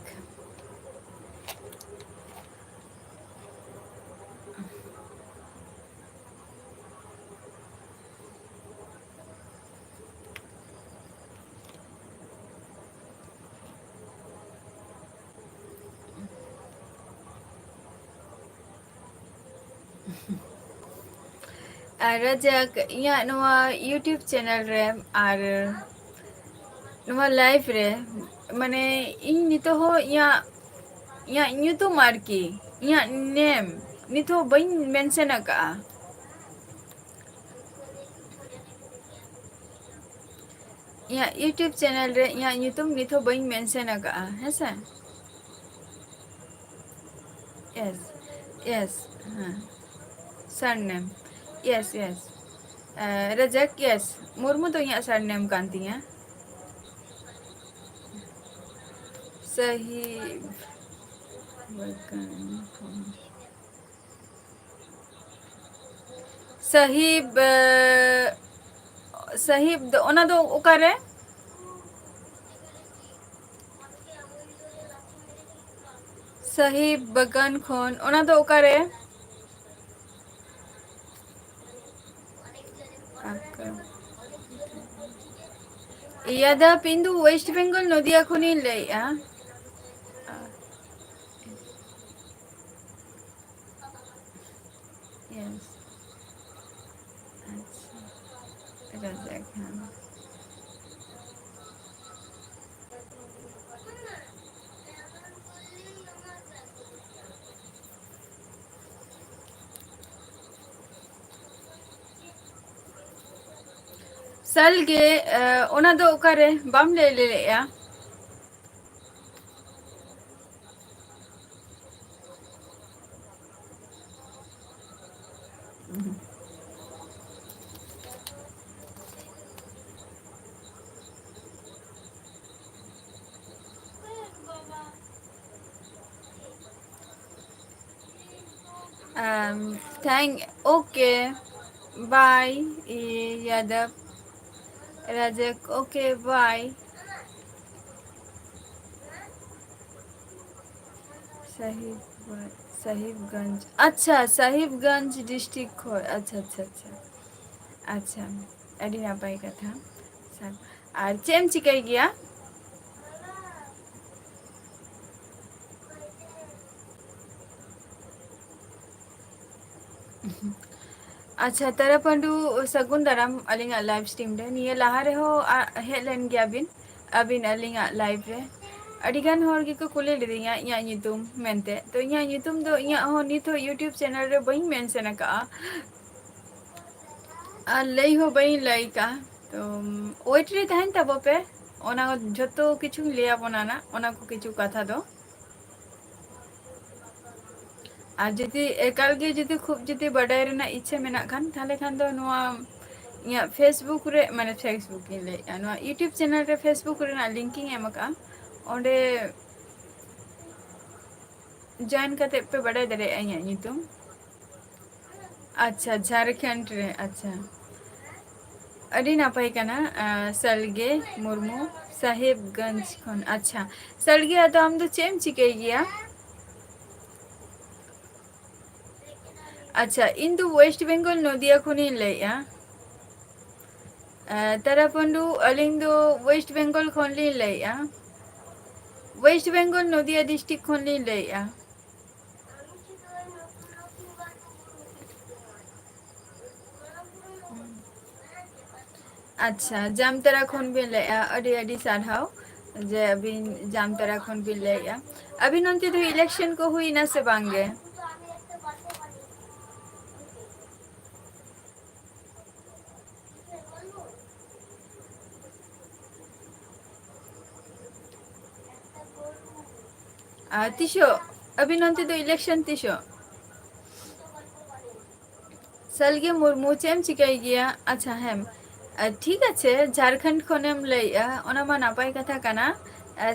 Speaker 1: ᱨᱟᱡᱟᱠ ᱤᱧᱟᱹᱜ ᱱᱚᱣᱟ ᱤᱭᱩᱴᱩᱵᱽ ᱪᱮᱱᱮᱞ ᱨᱮ ᱟᱨ ᱱᱚᱣᱟ ᱞᱟᱭᱤᱵᱷ ᱨᱮ ᱢᱟᱱᱮ ᱤᱧ ᱱᱤᱛᱚᱜ ᱦᱚᱸ ᱤᱧᱟᱹᱜ ᱧᱩᱛᱩᱢ ᱟᱨᱠᱤ ᱤᱧᱟᱹᱜ ᱱᱮᱢ ᱱᱤᱛ ᱦᱚᱸ ᱵᱟᱹᱧ ᱢᱮᱱᱥᱮᱱ ᱟᱠᱟᱜᱼᱟ᱾ ᱤᱧᱟᱹᱜ ᱤᱭᱩᱴᱩᱵᱽ ᱪᱮᱱᱮᱞ ᱨᱮ ᱤᱧᱟᱹᱜ ᱧᱩᱛᱩᱢ ᱱᱤᱛ ᱦᱚᱸ ᱵᱟᱹᱧ ᱢᱮᱱᱥᱮᱱ ᱟᱠᱟᱜᱼᱟ ᱦᱮᱸᱥᱮ᱾ ᱤᱭᱮᱥ ᱤᱭᱮᱥ ᱦᱮᱸ ᱥᱟᱨᱱᱮᱢ ᱤᱭᱮᱥ ᱤᱭᱮᱥ ᱨᱟᱡᱟᱠ ᱤᱭᱮᱥ ᱢᱩᱨᱢᱩ ᱫᱚ ᱤᱧᱟᱹᱜ ᱥᱟᱨᱱᱮᱢ ᱠᱟᱱ ᱛᱤᱧᱟᱹ᱾ ᱥᱟᱦᱤ ᱥᱟᱦᱤᱵ ᱥᱟᱦᱤᱵ ᱫᱚ ᱚᱱᱟ ᱫᱚ ᱚᱠᱟᱨᱮ? ᱥᱟᱦᱤᱵ ᱵᱟᱜᱟᱱ ᱠᱷᱚᱱ ᱚᱱᱟ ᱫᱚ ᱚᱠᱟᱨᱮ? ᱤᱭᱟᱫᱟᱯ ᱤᱧ ᱫᱚ ᱳᱭᱮᱥᱴ ᱵᱮᱝᱜᱚᱞ ᱱᱚᱫᱤᱭᱟ ᱠᱷᱚᱱᱤᱧ ᱞᱟᱹᱭᱮᱜᱼᱟ᱾ ᱤᱭᱮᱥ আচ্ছা রাজাক হ্যাঁ ᱥᱟᱞᱜᱮ ᱚᱱᱟ ᱫᱚ ᱚᱠᱟᱨᱮ ᱵᱟᱢ ᱞᱟᱹᱭ ᱞᱮᱜᱼᱟ? थैंक ओके बाय यादव राजक ओके बाय। साहिब साहिबगंज अच्छा साहिबगंज डिस्ट्रिक्ट खो अच्छा अच्छा अच्छा अच्छा ᱟᱹᱰᱤ ᱱᱟᱯᱟᱭ ᱠᱟᱛᱷᱟ ᱟᱨ ᱪᱮᱫ ᱮᱢ ᱪᱤᱠᱟᱹᱭ ᱜᱮᱭᱟ? ᱟᱪᱪᱷᱟ ᱛᱟᱨᱟ ᱯᱟᱺᱰᱩ ᱥᱟᱹᱜᱩᱱ ᱫᱟᱨᱟᱢ ᱟᱹᱞᱤᱧᱟᱜ ᱞᱟᱭᱤᱵᱷ ᱥᱴᱨᱤᱢ ᱨᱮ ᱱᱤᱭᱟᱹ ᱞᱟᱦᱟ ᱨᱮᱦᱚᱸ ᱦᱮᱡ ᱞᱮᱱ ᱜᱮᱭᱟ ᱵᱤᱱ ᱟᱹᱵᱤᱱ ᱟᱹᱞᱤᱧᱟᱜ ᱞᱟᱭᱤᱵᱷ ᱨᱮ ᱟᱹᱰᱤᱜᱟᱱ ᱦᱚᱲ ᱜᱮᱠᱚ ᱠᱩᱞᱤ ᱞᱤᱫᱤᱧᱟ ᱤᱧᱟᱹᱜ ᱧᱩᱛᱩᱢ ᱢᱮᱱᱛᱮ, ᱛᱚ ᱤᱧᱟᱹᱜ ᱧᱩᱛᱩᱢ ᱫᱚ ᱤᱧᱟᱹᱜ ᱦᱚᱸ ᱱᱤᱛ ᱦᱚᱸ ᱤᱭᱩᱴᱩᱵᱽ ᱪᱮᱱᱮᱞ ᱨᱮ ᱵᱟᱹᱧ ᱢᱮᱱᱥᱮᱱ ᱟᱠᱟᱜᱼᱟ ᱟᱨ ᱞᱟᱹᱭ ᱦᱚᱸ ᱵᱟᱹᱧ ᱞᱟᱹᱭ ᱠᱟᱜᱼᱟ, ᱛᱚ ᱳᱭᱮᱴ ᱨᱮ ᱛᱟᱦᱮᱱ ᱛᱟᱵᱚ ᱯᱮ, ᱚᱱᱟ ᱡᱷᱚᱛᱚ ᱠᱤᱪᱷᱩᱧ ᱞᱟᱹᱭᱟᱵᱚᱱᱟ ᱱᱟᱜ ᱚᱱᱟ ᱠᱚ ᱠᱤᱪᱷᱩ ᱠᱟᱛᱷᱟ ᱫᱚ᱾ ᱟᱨ ᱡᱩᱫᱤ ᱮᱠᱟᱞ ᱜᱮ ᱡᱩᱫᱤ ᱠᱷᱩᱵ ᱡᱩᱫᱤ ᱵᱟᱰᱟᱭ ᱨᱮᱱᱟᱜ ᱤᱪᱪᱷᱟᱹ ᱢᱮᱱᱟᱜ ᱠᱷᱟᱱ ᱛᱟᱦᱚᱞᱮ ᱠᱷᱟᱱ ᱫᱚ ᱱᱚᱣᱟ ᱤᱧᱟᱹᱜ ᱯᱷᱮᱥᱵᱩᱠ ᱨᱮ ᱢᱟᱱᱮ ᱯᱷᱮᱥᱵᱩᱠ ᱤᱧ ᱞᱟᱹᱭᱮᱫᱼᱟ ᱱᱚᱣᱟ ᱤᱭᱩᱴᱩᱵᱽ ᱪᱮᱱᱮᱞ ᱨᱮ ᱯᱷᱮᱥᱵᱩᱠ ᱨᱮᱱᱟᱜ ᱞᱤᱝᱠᱤᱧ ᱮᱢ ᱟᱠᱟᱜᱼᱟ, ᱚᱸᱰᱮ ᱡᱚᱭᱮᱱ ᱠᱟᱛᱮᱫ ᱯᱮ ᱵᱟᱰᱟᱭ ᱫᱟᱲᱮᱭᱟᱜᱼᱟ ᱤᱧᱟᱹᱜ ᱧᱩᱛᱩᱢ᱾ ᱟᱪᱪᱷᱟ ᱡᱷᱟᱲᱠᱷᱚᱸᱰ ᱨᱮ, ᱟᱪᱪᱷᱟ ᱟᱹᱰᱤ ᱱᱟᱯᱟᱭ ᱠᱟᱱᱟ, ᱥᱟᱞᱜᱮ ᱢᱩᱨᱢᱩ ᱥᱟহেᱵᱜᱚᱸᱡᱽ ᱠᱷᱚᱱ, ᱟᱪᱪᱷᱟ ᱥᱟᱞᱜᱮ ᱟᱫᱚ ᱟᱢ ᱫᱚ ᱪᱮᱫ ᱮᱢ ᱪᱤᱠᱟᱹᱭ ᱜᱮᱭᱟ? ᱟᱪᱪᱷᱟ ᱤᱧ ᱫᱚ ᱳᱭᱮᱥᱴ ᱵᱮᱝᱜᱚᱞ ᱱᱚᱫᱤᱭᱟ ᱠᱷᱚᱱᱤᱧ ᱞᱟᱹᱭᱮᱜᱼᱟ᱾ ᱛᱟᱨᱟᱯᱚᱱᱰᱩ ᱟᱹᱞᱤᱧ ᱫᱚ ᱳᱭᱮᱥᱴ ᱵᱮᱝᱜᱚᱞ ᱠᱷᱚᱱᱞᱤᱧ ᱞᱟᱹᱭᱮᱜᱼᱟ᱾ ᱳᱭᱮᱥᱴ ᱵᱮᱝᱜᱚᱞ ᱱᱚᱫᱤᱭᱟ ᱰᱤᱥᱴᱤᱠ ᱠᱷᱚᱱᱞᱤᱧ ᱞᱟᱹᱭᱮᱜᱼᱟ᱾ ᱟᱪᱪᱷᱟ ᱡᱟᱢᱛᱟᱨᱟ ᱠᱷᱚᱱ ᱵᱤᱱ ᱞᱟᱹᱭᱮᱜᱼᱟ, ᱟᱹᱰᱤ ᱟᱹᱰᱤ ᱥᱟᱨᱦᱟᱣ ᱡᱮ ᱟᱹᱵᱤᱱ ᱡᱟᱢᱛᱟᱨᱟ ᱠᱷᱚᱱ ᱵᱤᱱ ᱞᱟᱹᱭᱮᱜᱼᱟ᱾ ᱟᱹᱵᱤᱱ ᱚᱱᱛᱮ ᱫᱚ ᱤᱞᱮᱠᱥᱚᱱ ᱠᱚ ᱦᱩᱭᱱᱟ ᱥᱮ ᱵᱟᱝ ᱜᱮ? ᱛᱤᱥᱚᱜ ᱟᱹᱵᱤᱱ ᱚᱱᱛᱮ ᱫᱚ ᱤᱞᱮᱠᱥᱚᱱ ᱛᱤᱥᱚᱜ? ᱥᱟᱞᱜᱮ ᱢᱩᱨᱢᱩ ᱪᱮᱫ ᱮᱢ ᱪᱤᱠᱟᱹᱭ ᱜᱮᱭᱟ? ᱟᱪᱪᱷᱟ ᱦᱮᱸ ᱴᱷᱤᱠ ᱟᱪᱷᱮ ᱡᱷᱟᱲᱠᱷᱚᱸᱰ ᱠᱷᱚᱱᱮᱢ ᱞᱟᱹᱭᱮᱜᱼᱟ ᱚᱱᱟ ᱢᱟ ᱱᱟᱯᱟᱭ ᱠᱟᱛᱷᱟ ᱠᱟᱱᱟ,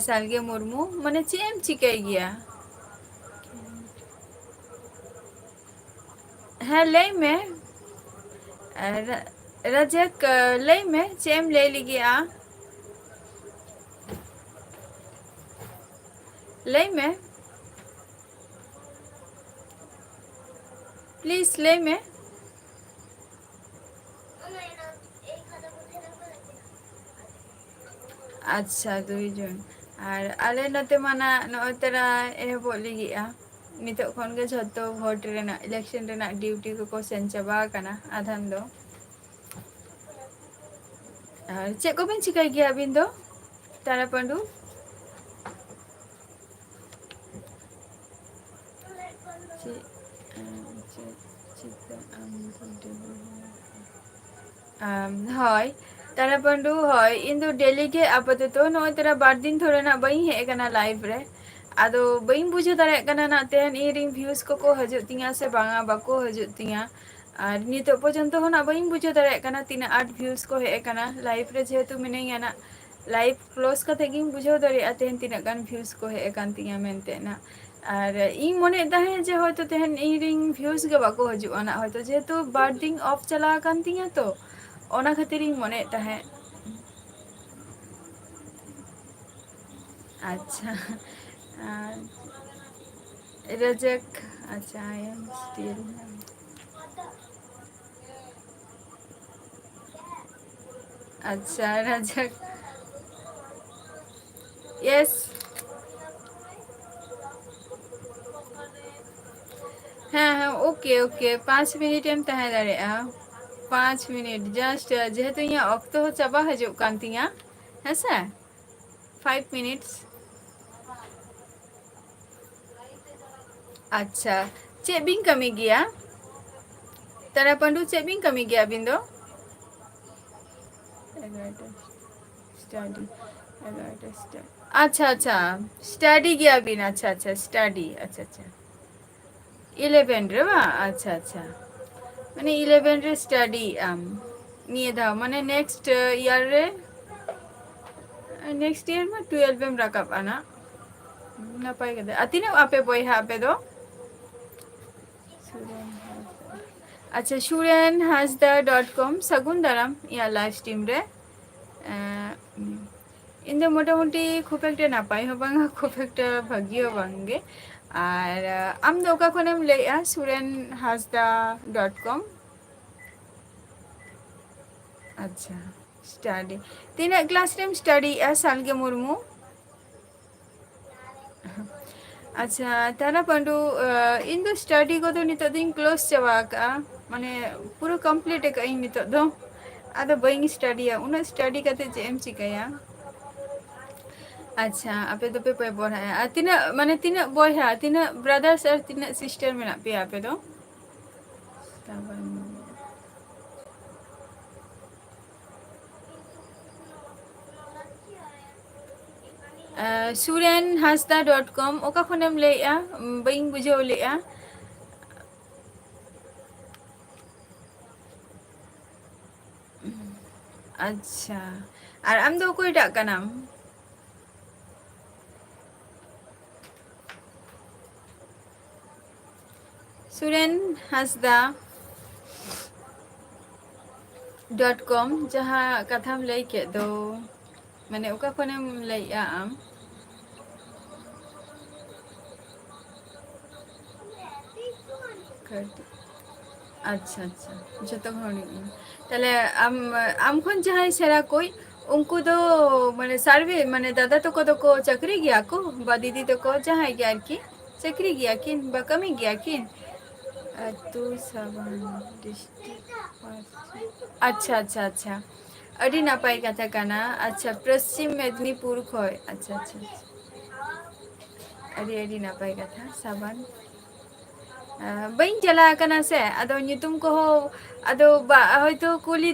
Speaker 1: ᱥᱟᱞᱜᱮ ᱢᱩᱨᱢᱩ ᱢᱟᱱᱮ ᱪᱮᱫ ᱮᱢ ᱪᱤᱠᱟᱹᱭ ᱜᱮᱭᱟ? ᱦᱮᱸ ᱞᱟᱹᱭ ᱢᱮ, ᱨᱟᱡᱟᱠ ᱞᱟᱹᱭ ᱢᱮ ᱪᱮᱫ ᱮᱢ ᱞᱟᱹᱭ ᱞᱟᱹᱜᱤᱫᱼᱟ? ᱞᱟᱹᱭ ᱢᱮ, ᱯᱞᱤᱡ ᱞᱟᱹᱭ ᱢᱮ᱾ ᱟᱪᱪᱷᱟ 2 ᱡᱩᱱ, ᱟᱨ ᱟᱞᱮ ᱱᱚᱛᱮ ᱢᱟ ᱱᱚᱜᱼᱚᱭ ᱛᱚᱨᱟ ᱮᱦᱚᱵᱚᱜ ᱞᱟᱹᱜᱤᱫᱼᱟ᱾ ᱱᱤᱛᱚᱜ ᱠᱷᱚᱱᱜᱮ ᱡᱷᱚᱛᱚ ᱵᱷᱳᱴ ᱨᱮᱱᱟᱜ ᱤᱞᱮᱠᱥᱚᱱ ᱨᱮᱱᱟᱜ ᱰᱤᱭᱩᱴᱤ ᱠᱚᱠᱚ ᱥᱮᱱ ᱪᱟᱵᱟ ᱟᱠᱟᱱᱟ ᱟᱫᱷᱟᱱ ᱫᱚ᱾ ᱟᱨ ᱪᱮᱫ ᱠᱚᱵᱤᱱ ᱪᱤᱠᱟᱹᱭ ᱜᱮᱭᱟ ᱟᱹᱵᱤᱱ ᱫᱚ ᱛᱟᱨᱟᱯᱚᱱᱰᱩ? ᱦᱳᱭ ᱛᱟᱨᱟᱯᱚᱱᱰᱩ ᱦᱳᱭ ᱤᱧ ᱫᱚ ᱰᱮᱞᱤ ᱜᱮ ᱟᱯᱟᱛᱚᱛᱚ ᱱᱚᱜᱼᱚᱭ ᱛᱚᱨᱟ 2 ᱫᱤᱱ ᱫᱷᱚᱨᱮᱱᱟᱜ ᱵᱟᱹᱧ ᱦᱮᱡ ᱟᱠᱟᱱᱟ ᱞᱟᱭᱤᱵᱷ ᱨᱮ, ᱟᱫᱚ ᱵᱟᱹᱧ ᱵᱩᱡᱷᱟᱹᱣ ᱫᱟᱲᱮᱭᱟᱜ ᱠᱟᱱᱟ ᱛᱮᱦᱮᱧ ᱤᱧᱨᱮᱱ ᱵᱷᱤᱭᱩᱥ ᱠᱚᱠᱚ ᱦᱤᱡᱩᱜ ᱛᱤᱧᱟ ᱥᱮ ᱵᱟᱝᱟ ᱵᱟᱠᱚ ᱦᱤᱡᱩᱜ ᱛᱤᱧᱟ, ᱟᱨ ᱱᱤᱛᱚᱜ ᱯᱚᱨᱡᱚᱱᱛᱚ ᱦᱚᱸ ᱵᱟᱹᱧ ᱵᱩᱡᱷᱟᱹᱣ ᱫᱟᱲᱮᱭᱟᱜ ᱠᱟᱱᱟ ᱛᱤᱱᱟᱹᱜ ᱟᱸᱴ ᱵᱷᱤᱭᱩᱥ ᱠᱚ ᱦᱮᱡ ᱟᱠᱟᱱᱟ ᱞᱟᱭᱤᱵᱷ ᱨᱮ ᱡᱮᱦᱮᱛᱩ ᱢᱤᱱᱟᱹᱧᱟ ᱱᱟᱜ, ᱞᱟᱭᱤᱵᱷ ᱠᱞᱳᱡ ᱠᱟᱛᱮᱜ ᱜᱤᱧ ᱵᱩᱡᱷᱟᱹᱣ ᱫᱟᱲᱮᱭᱟᱜᱼᱟ ᱛᱮᱦᱮᱧ ᱛᱤᱱᱟᱹᱜ ᱜᱟᱱ ᱵᱷᱤᱭᱩᱥ ᱠᱚ ᱦᱮᱡ ᱟᱠᱟᱱ ᱛᱤᱧᱟᱹ ᱢᱮᱱᱛᱮ ᱱᱟᱜ, ᱟᱨ ᱤᱧ ᱢᱚᱱᱮᱭᱮᱫ ᱛᱟᱦᱮᱸᱫ ᱡᱮ ᱦᱚᱭᱛᱳ ᱛᱮᱦᱮᱧ ᱤᱧᱨᱮᱱ ᱵᱷᱤᱭᱩᱥ ᱜᱮ ᱵᱟᱠᱚ ᱦᱤᱡᱩᱜᱼᱟ ᱱᱟᱜ ᱦᱚᱭᱛᱳ ᱡᱮᱦᱮᱛᱩ 2 ᱫᱤᱱ ᱚᱯᱷ ᱪᱟᱞᱟᱣ ᱟᱠᱟᱱ ᱛᱤᱧᱟᱹ ᱛᱚ, ᱚᱱᱟ ᱠᱷᱟᱹᱛᱤᱨ ᱤᱧ ᱢᱚᱱᱮᱭᱮᱫ ᱛᱟᱦᱮᱸᱫ᱾ ᱟᱪᱪᱷᱟ ᱨᱮᱡᱮᱠ ᱟᱪᱪᱷᱟ ᱟᱪᱪᱷᱟ ᱨᱟᱡᱟᱠ ᱤᱭᱮᱥ ᱦᱮᱸ ᱦᱮᱸ ᱳᱠᱮ ᱳᱠᱮ 5 ᱢᱤᱱᱤᱴ ᱮᱢ ᱛᱟᱦᱮᱸ ᱫᱟᱲᱮᱭᱟᱜᱼᱟ᱾ 5 ᱢᱤᱱᱤᱴ ᱡᱟᱥᱴ ᱡᱮᱦᱮᱛᱩ ᱤᱧᱟᱹᱜ ᱚᱠᱛᱚ ᱦᱚᱸ ᱪᱟᱵᱟ ᱦᱤᱡᱩᱜ ᱠᱟᱱ ᱛᱤᱧᱟᱹ ᱦᱮᱸᱥᱮ, 5 ᱢᱤᱱᱤᱴᱥ᱾ ᱟᱪᱪᱷᱟ ᱪᱮᱫ ᱵᱤᱱ ᱠᱟᱹᱢᱤ ᱜᱮᱭᱟ? ᱛᱟᱨᱟᱯᱚᱱᱰᱩ ᱪᱮᱫ ᱵᱤᱱ ᱠᱟᱹᱢᱤ ᱜᱮᱭᱟ ᱟᱹᱵᱤᱱ ᱫᱚ? ᱟᱪᱪᱷᱟ ᱟᱪᱪᱷᱟ ᱥᱴᱟᱰᱤ ᱜᱮᱭᱟᱵᱤᱱ, ᱟᱪᱪᱷᱟ ᱟᱪᱪᱷᱟ ᱥᱴᱟᱰᱤ ᱟᱪᱪᱷᱟ ᱟᱪᱪᱷᱟ 11 ᱨᱮ ᱵᱟᱝ ᱟᱪᱪᱷᱟ ᱟᱪᱪᱷᱟ ᱢᱟᱱᱮ 11 ᱨᱮ ᱥᱴᱟᱰᱤᱭᱮᱜ ᱟᱢ ᱱᱤᱭᱟᱹ ᱫᱷᱟᱣ ᱢᱟᱱᱮ ᱱᱮᱠᱥᱴ ᱤᱭᱟᱨ ᱨᱮ ᱱᱮᱠᱥᱴ ᱤᱭᱟᱨ ᱢᱟ 12 ᱮᱢ ᱨᱟᱠᱟᱵ-ᱟ ᱱᱟᱜ ᱱᱟᱯᱟᱭ ᱠᱟᱛᱷᱟ ᱟᱨ ᱛᱤᱱᱟᱹᱜ ᱟᱯᱮ ᱵᱚᱭᱦᱟ ᱟᱯᱮ ᱫᱚ? ᱟᱪᱪᱷᱟ ᱥᱩᱨᱮᱱ ᱦᱟᱸᱥᱫᱟ .com ᱥᱟᱹᱜᱩᱱ ᱫᱟᱨᱟᱢ ᱤᱧᱟᱹᱜ ᱞᱟইᱵᱷ ᱥᱴᱨᱤᱢ ᱨᱮ, ᱤᱧ ᱫᱚ ᱢᱚᱴᱟᱢᱩᱴᱤ ᱠᱷᱩᱵ ᱮᱠᱴᱟ ᱱᱟᱯᱟᱭ ᱦᱚᱸ ᱵᱟᱝᱟ ᱠᱷᱩᱵ ᱮᱠᱴᱟ ᱵᱷᱟᱹᱜᱤ ᱦᱚᱸ ᱵᱟᱝᱜᱮ, ᱟᱨ ᱟᱢ ᱫᱚ ᱚᱠᱟ ᱠᱷᱚᱱᱮᱢ ᱞᱟᱹᱭᱮᱜᱼᱟ ᱥᱩᱨᱮᱱ ᱦᱟᱸᱥᱫᱟ .com? ᱟᱪᱪᱷᱟ ᱥᱴᱟᱰᱤ ᱛᱤᱱᱟᱹᱜ ᱠᱞᱟᱥ ᱨᱮᱢ ᱥᱴᱟᱰᱤᱭᱮᱜᱼᱟ ᱥᱟᱞᱜᱮ ᱢᱩᱨᱢᱩ? ᱟᱪᱪᱷᱟ ᱛᱟᱨᱟᱯᱚᱱᱰᱩ ᱤᱧ ᱫᱚ ᱥᱴᱟᱰᱤ ᱠᱚᱫᱚ ᱱᱤᱛᱚᱜ ᱫᱚᱧ ᱠᱞᱳᱡ ᱪᱟᱵᱟ ᱟᱠᱟᱜᱼᱟ, ᱢᱟᱱᱮ ᱯᱩᱨᱟᱹ ᱠᱚᱢᱯᱞᱤᱴ ᱟᱠᱟᱜ ᱟᱹᱧ ᱱᱤᱛᱚᱜ ᱫᱚ, ᱟᱫᱚ ᱵᱟᱹᱧ ᱥᱴᱟᱰᱤᱭᱟ ᱩᱱᱟᱹᱜ ᱥᱴᱟᱰᱤ ᱠᱟᱛᱮᱫ ᱪᱮᱫ ᱮᱢ ᱪᱤᱠᱟᱹᱭᱟ᱾ अच्छा आपे तो पे पढ़ाया तीना माने तीना बॉयहा तीना ब्रदर्स और तीना सिस्टर में ना पे आपे तो surenhasda.com oka khonem leya bain bujhaw leya अच्छा और आम दो कोईटा कनाम सुरेन हांसदा .com जहाँ कथाम लई के दो माने ओका khonem leya am अच्छा अच्छा जतो घणी ताले आम खन जहाँ सेरा कोई उनको दो माने सर्वे माने दादा तो को चक्री गया को बा दीदी तो को जहाँ गया की चक्री गया किन बा कमी गया किन तू सावन डिस्ट्रिक्ट अच्छा अच्छा अच्छा अड़ी नापाई कथा काना अच्छा पश्चिम मेदिनीपुर खोय अच्छा अच्छा अड़ी अड़ी नापाई कथा सावन bain jala kana se ado nyutum ko ho ado ba hoyto kuli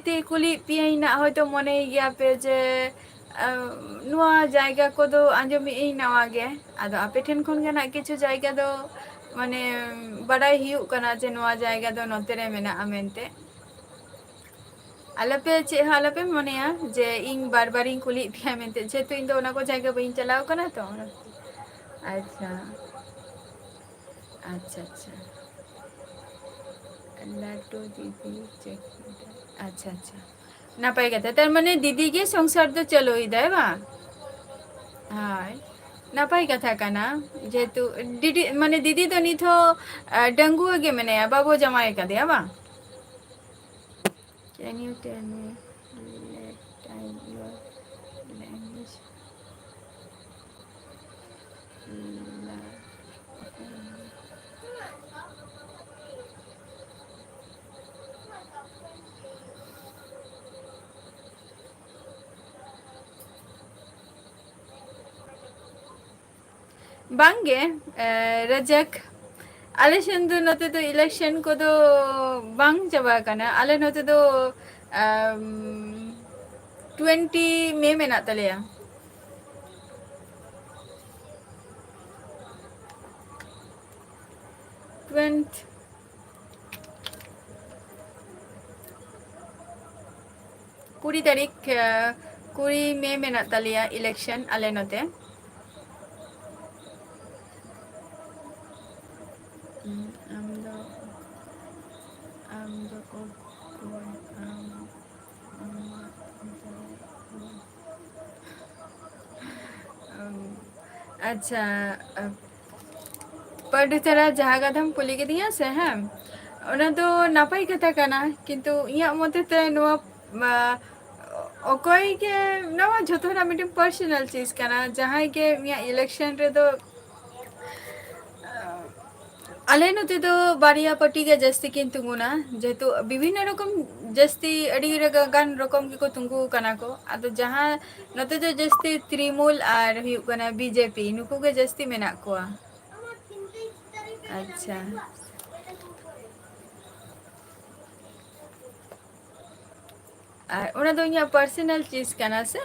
Speaker 1: piai na hoyto mone gya pe je नुआ जायगा को दो आंजोमी इ नवा गे आदो आपे ठेन खन गना किछु जायगा दो माने बड़ाई हियु कना जे नुआ जायगा दो नोते रे मेना आमेनते आलपे चे आलपे मनेया जे इन बार बार इन कुली पिया मेनते जे तो इन दो ना को जायगा बइन चलाओ कना तो अच्छा अच्छा अच्छा लाटो दीदी चेक अच्छा अच्छा नापाई कथा तार माने दीदी के संसार तो चलो ही दे बा हाय नापाई कथा काना जेतु दीदी माने दीदी तो निथो डंगु गे मने बाबू जमाए का दिया बा can you tell me let time your language बांगे रजक आले सेंदु नते तो इलेक्शन को तो बांग चबा काना आले नते तो 20 मई में ना तलेया 20 तारीख 20 मई में ना तलेया इलेक्शन आले नते आमदो आमदो अच्छा पढ़ुतरा जहाँ कथम कुली के दिया से हैं ओना तो नापाई कथा काना किंतु इया मते ते नोआ ओकोई के नवा झोतोरा मिटिंग पर्सनल चीज काना जहाँ के इया इलेक्शन रे तो आले नते तो बारिया पट्टी के जस्ती किन तुंगुना जेतु विभिन्न रकम जस्ती अड़ी गान रकम की को तुंगु कना को आदो जहाँ नते तो जस्ती त्रिमूल आर हुयु कना बीजेपी नुकु के जस्ती मेना कोआ अच्छा आर ओना दो इया पर्सनल चीज कना से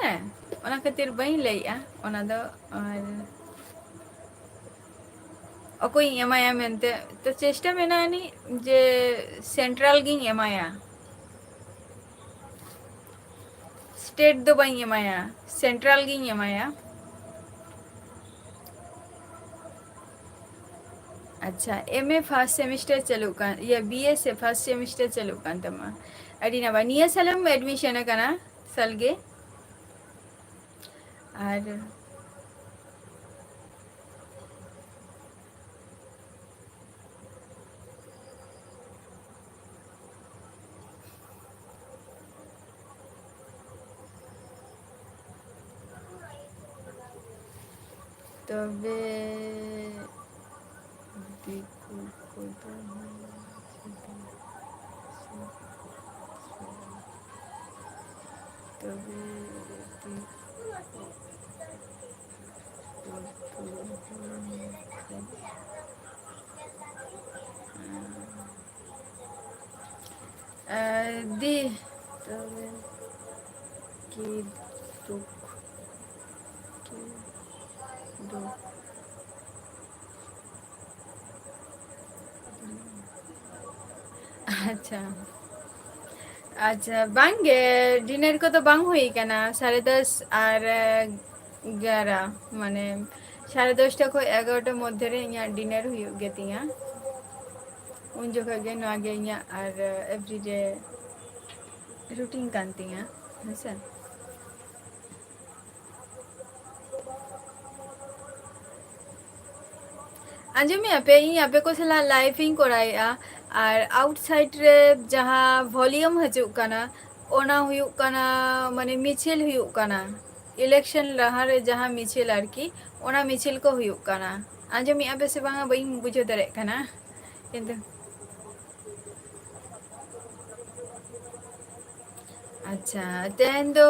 Speaker 1: ओना खातिर बई लइया ओना दो और अकोई एमाया मेनते तो चेष्टा मेनानी जे सेंट्रल गिंग एमाया स्टेट दो बई एमाया सेंट्रल गिंग एमाया अच्छा एमए फर्स्ट सेमिस्टर चलू कान या बीए से फर्स्ट सेमिस्टर चलू कान तमा अड़ी ना निया सलम एडमिशन कना सलगे और तबे दिकु को तबे दी तबे की दुख की दुख अच्छा अच्छा बांगे डिनर को तो बांग हुई कना 10:30 और 11 माने 10:30 खो 11टा मध्य रे इᱧᱟᱹᱜ डिनर हुई गे तिया उन जगह गे नवा गे इᱧᱟᱹᱜ और एवरीडे रूटीन कान तिया हसे आंजमी आपे को सला लाइविंग कोराया और आउटसाइड रे जहाँ वॉल्यूम हजु काना ओना हुयुक काना माने मिছিল हुयुक काना इलेक्शन लहा रे जहाँ मिছিল आरकी ओना मिছিল को हुयुक काना आंजमी आपे से बांगा बई बुझो दरे काना किंतु अच्छा तेन दो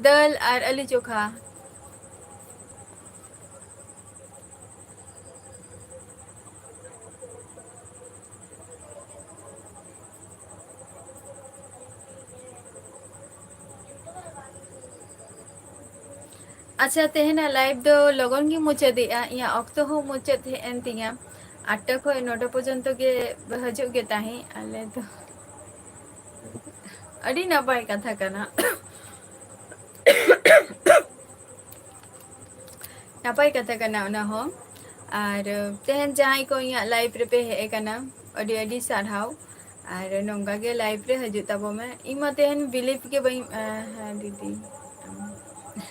Speaker 1: दाल और आलू चोखा अच्छा तेहना लाइव दो लगन गी मुचादिया या अक्तो हो मुचाद हे एन तिया 8टा खो 9टा पर्यंत गे हजु गे ताही आले तो अड़ी नपाय कथा कना नपाय कथा कना ना हो और तेहन जहाँ को इया लाइव रे पे हे कना अड़ी अड़ी सारहाव और नोंगा गे लाइव रे हजु तबो में इमा तेहन बिलीव के बई हाँ दीदी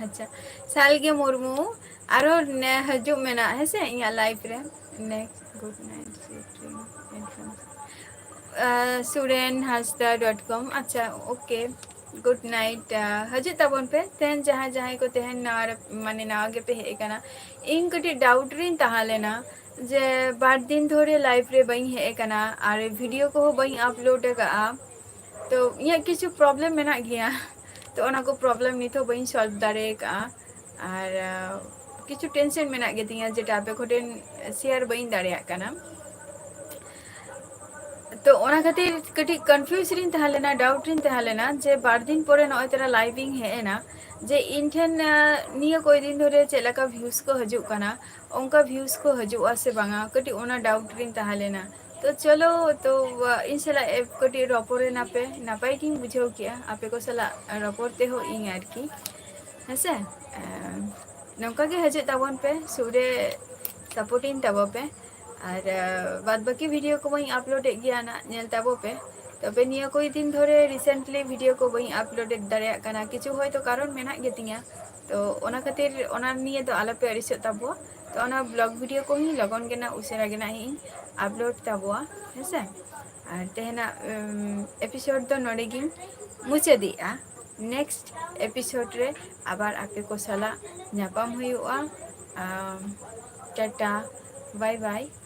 Speaker 1: अच्छा सालगे मुर्मू आरो ने हजु मेना हेसे इया लाइव रे नेक्स्ट गुड नाइट surenhasda.com अच्छा ओके गुड नाइट हजु तबन पे तेहन जहाँ जहाँ को तेहन नार माने नागे पे हे कना इन कटी डाउट रिन तहा लेना जे बार दिन धोरे लाइव रे बई हे कना और वीडियो को बई अपलोड का तो ये किछु प्रॉब्लम मेना गया तो ओना को प्रॉब्लम नितो बई सॉल्व दारे का और किछु टेंशन मेना गे तिया जेटा आपे खोटेन शेयर बई दारे कना तो ओना खातिर कटी कंफ्यूज रिन तहा लेना डाउट रिन तहा लेना जे बार दिन परे नय तेरा लाइविंग है ना जे इन ठेन निया कोई दिन धरे चेलका व्यूज को हजु कना उनका व्यूज को हजु से बांगा कटी ओना डाउट रिन तहा लेना तो चलो तो इन सला कटी रपोरे नापे नापाय की बुझाव किया आपे को सला रपोरते हो इन यार की हेसे नौका के हजु तावन पे सूर्य सपोर्टिंग तबो पे और बाद बाकी वीडियो को वहीं अपलोड गया ना नेल तबो पे तबे निया कोई दिन धरे रिसेंटली वीडियो को वहीं अपलोड दाड़िया कना किछु होय तो कारण मेना गेतिया तो ओना खातिर ओना निये तो आला पे अरिसो तबो तो ओना ब्लॉग वीडियो को ही लगन गेना उसेरा गेना ही अपलोड तबो हेसे और तेहना एपिसोड तो नोडेगी मुचादिया नेक्स्ट एपिसोड रे आबार आपे को सला ᱧᱟᱯᱟᱢ हुआ टाटा बाय बाय